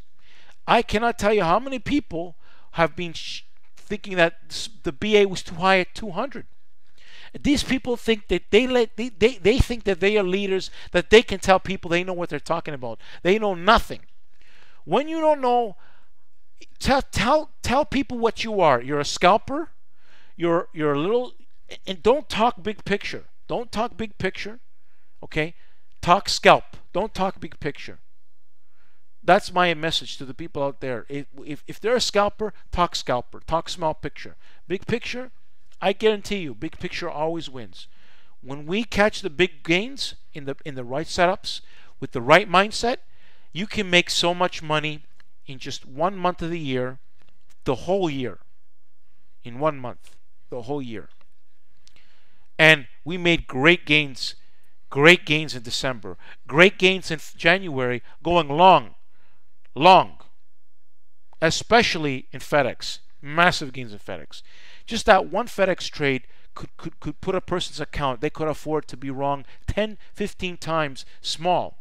I cannot tell you how many people have been thinking that the BA was too high at 200. These people think that they think that they are leaders, that they can tell people they know what they're talking about. They know nothing. When you don't know, tell people what you are. You're a scalper. You're a little, and don't talk big picture. Don't talk big picture. Okay? Talk scalp. Don't talk big picture. That's my message to the people out there. If they're a scalper, talk scalper. Talk small picture. Big picture, I guarantee you, big picture always wins. When we catch the big gains in the right setups with the right mindset, you can make so much money in just 1 month of the year, the whole year. In 1 month, the whole year. And we made great gains in December, great gains in January, going long, especially in FedEx. Massive gains in FedEx. Just that one FedEx trade could put a person's account, they could afford to be wrong 10, 15 times small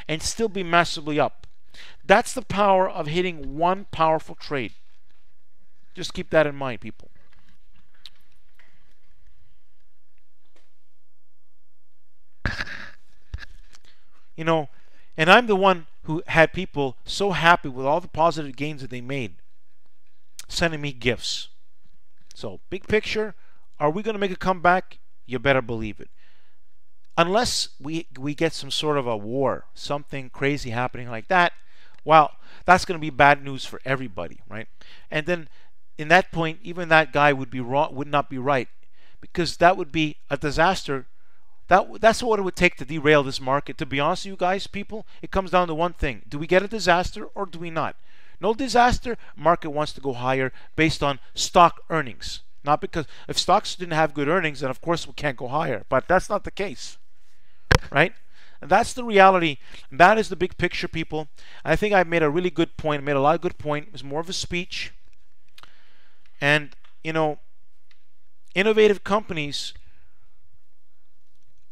and still be massively up. That's the power of hitting one powerful trade. Just keep that in mind, people. And I'm the one who had people so happy with all the positive gains that they made. sending me gifts. So big picture, are we going to make a comeback? You better believe it. Unless we get some sort of a war, something crazy happening like that, well, that's going to be bad news for everybody, right? And then in that point, even that guy would be wrong, would not be right, because that would be a disaster. That's what it would take to derail this market. To be honest with you guys, people, it comes down to one thing: do we get a disaster or do we not? No disaster, market wants to go higher based on stock earnings. Not because if stocks didn't have good earnings, then of course we can't go higher. But that's not the case, right? And that's the reality. That is the big picture, people. I think I made a really good point. I made a lot of good point. It was more of a speech. And you know, innovative companies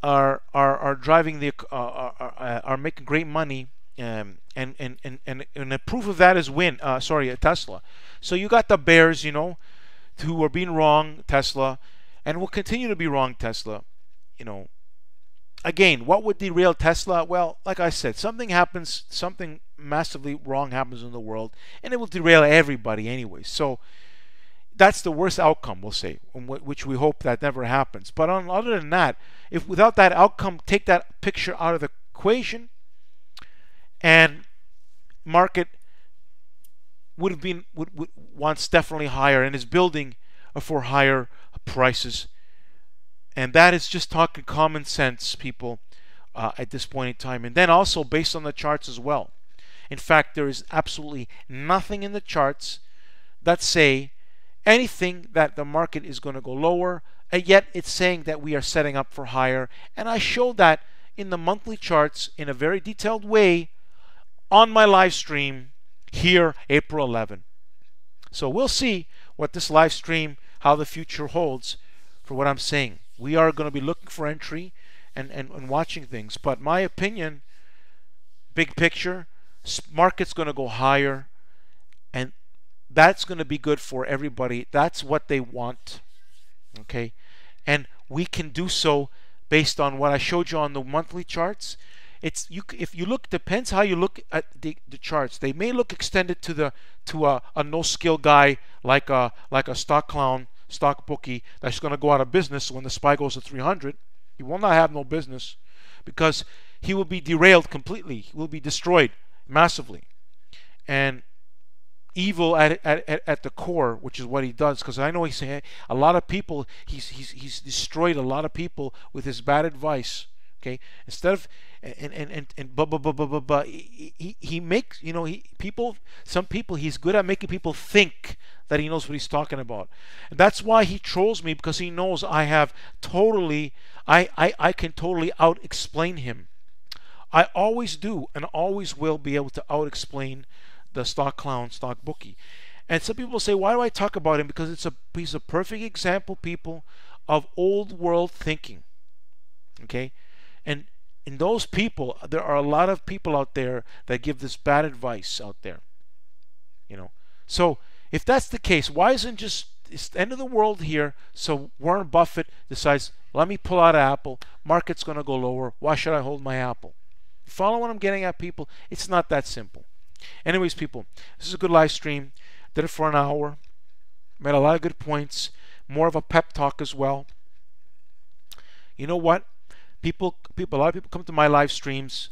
are driving the are making great money. And a proof of that is Tesla. So you got the bears, you know, who are being wrong, Tesla, and will continue to be wrong, Tesla. You know, again, what would derail Tesla? Well, like I said, something happens, something massively wrong happens in the world, and it will derail everybody anyway. So that's the worst outcome, we'll say, which we hope that never happens. But other than that, if without that outcome, take that picture out of the equation, and market would have been wants definitely higher and is building for higher prices, and that is just talking common sense, people, at this point in time. And then also based on the charts as well. In fact, there is absolutely nothing in the charts that say anything that the market is going to go lower, and yet it's saying that we are setting up for higher. And I showed that in the monthly charts in a very detailed way on my live stream here, April 11. So we'll see what this live stream, how the future holds for what I'm saying. We are going to be looking for entry and watching things. But my opinion, big picture, market's going to go higher, and that's going to be good for everybody. That's what they want. Okay? And we can do so based on what I showed you on the monthly charts. If you look, depends how you look at the charts. They may look extended to a no skill guy like a stock clown, stock bookie that's going to go out of business when the SPY goes to 300. He will not have no business because he will be derailed completely. He will be destroyed massively, and evil at the core, which is what he does. Because I know he's a lot of people. He's destroyed a lot of people with his bad advice. Okay, instead of he makes, you know, some people, he's good at making people think that he knows what he's talking about, and that's why he trolls me, because he knows I have totally, I can totally out explain him. I always do and always will be able to out explain the stock clown, stock bookie. And some people say, why do I talk about him? Because he's a perfect example, people, of old world thinking. Okay. And in those people, there are a lot of people out there that give this bad advice out there. You know, so if that's the case, why isn't it's the end of the world here? So Warren Buffett decides, let me pull out Apple. Market's going to go lower. Why should I hold my Apple? You follow what I'm getting at, people? It's not that simple. Anyways, people, this is a good live stream. Did it for an hour. Made a lot of good points. More of a pep talk as well. You know what? A lot of people come to my live streams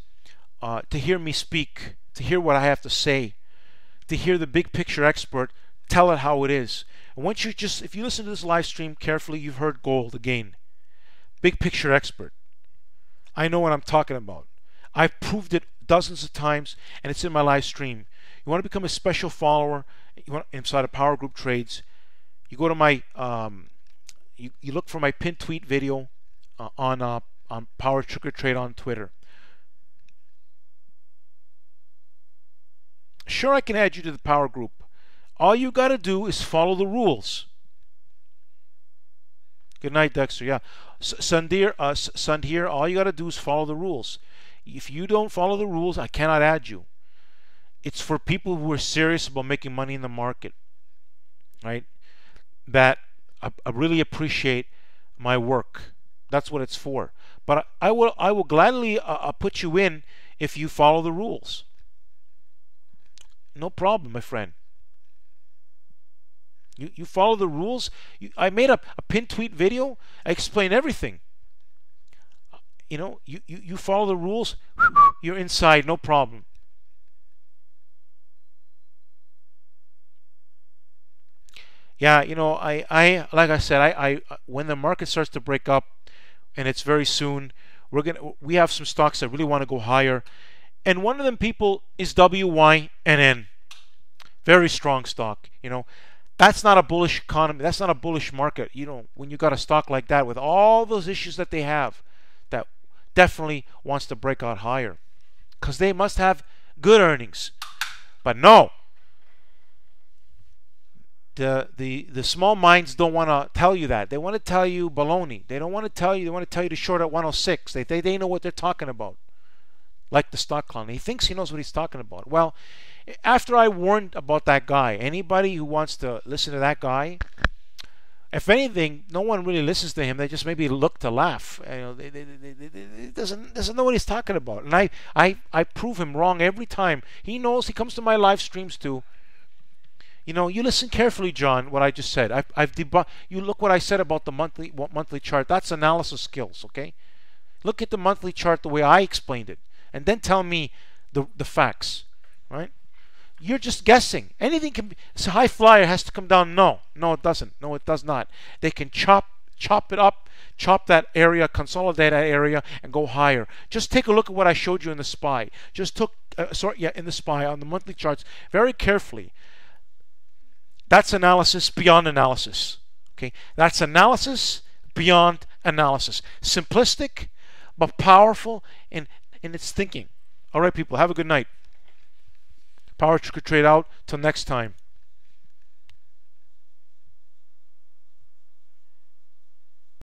to hear me speak, to hear what I have to say, to hear the big picture expert tell it how it is. And once if you listen to this live stream carefully, you've heard gold again. Big picture expert. I know what I'm talking about. I've proved it dozens of times, and it's in my live stream. You want to become a special follower inside of Power Group Trades, you go to my you look for my pinned tweet video on PowerTarget Trade on Twitter. Sure, I can add you to the Power Group. All you got to do is follow the rules. Good night, Dexter. Yeah, Sundhir, all you got to do is follow the rules. If you don't follow the rules, I cannot add you. It's for people who are serious about making money in the market, right? That I really appreciate my work. That's what it's for. But I will gladly put you in if you follow the rules. No problem, my friend. You follow the rules. I made a pin tweet video. I explain everything. You follow the rules. You're inside, no problem. Yeah, I like I said, I when the market starts to break up, and it's very soon, we have some stocks that really want to go higher, and one of them people is WYNN. Very strong stock. That's not a bullish economy. That's not a bullish market. When you got a stock like that with all those issues that they have, that definitely wants to break out higher, because they must have good earnings. But no, the small minds don't want to tell you that. They want to tell you baloney. They don't want to tell you. They want to tell you to short at 106. They know what they're talking about. Like the stock clown. He thinks he knows what he's talking about. Well, after I warned about that guy, anybody who wants to listen to that guy, if anything, no one really listens to him. They just maybe look to laugh. They doesn't know what he's talking about. And I prove him wrong every time. He knows. He comes to my live streams too. You listen carefully, John, what I just said. I've debunked. You look what I said about the monthly chart. That's analysis skills, okay? Look at the monthly chart the way I explained it, and then tell me the facts, right? You're just guessing. Anything can be. It's a high flyer has to come down. No, it doesn't. No, it does not. They can chop it up, chop that area, consolidate that area, and go higher. Just take a look at what I showed you in the SPY. In the SPY on the monthly charts very carefully. That's analysis beyond analysis. Okay, that's analysis beyond analysis. Simplistic, but powerful in its thinking. All right, people, have a good night. PowerTarget Trade out. Till next time.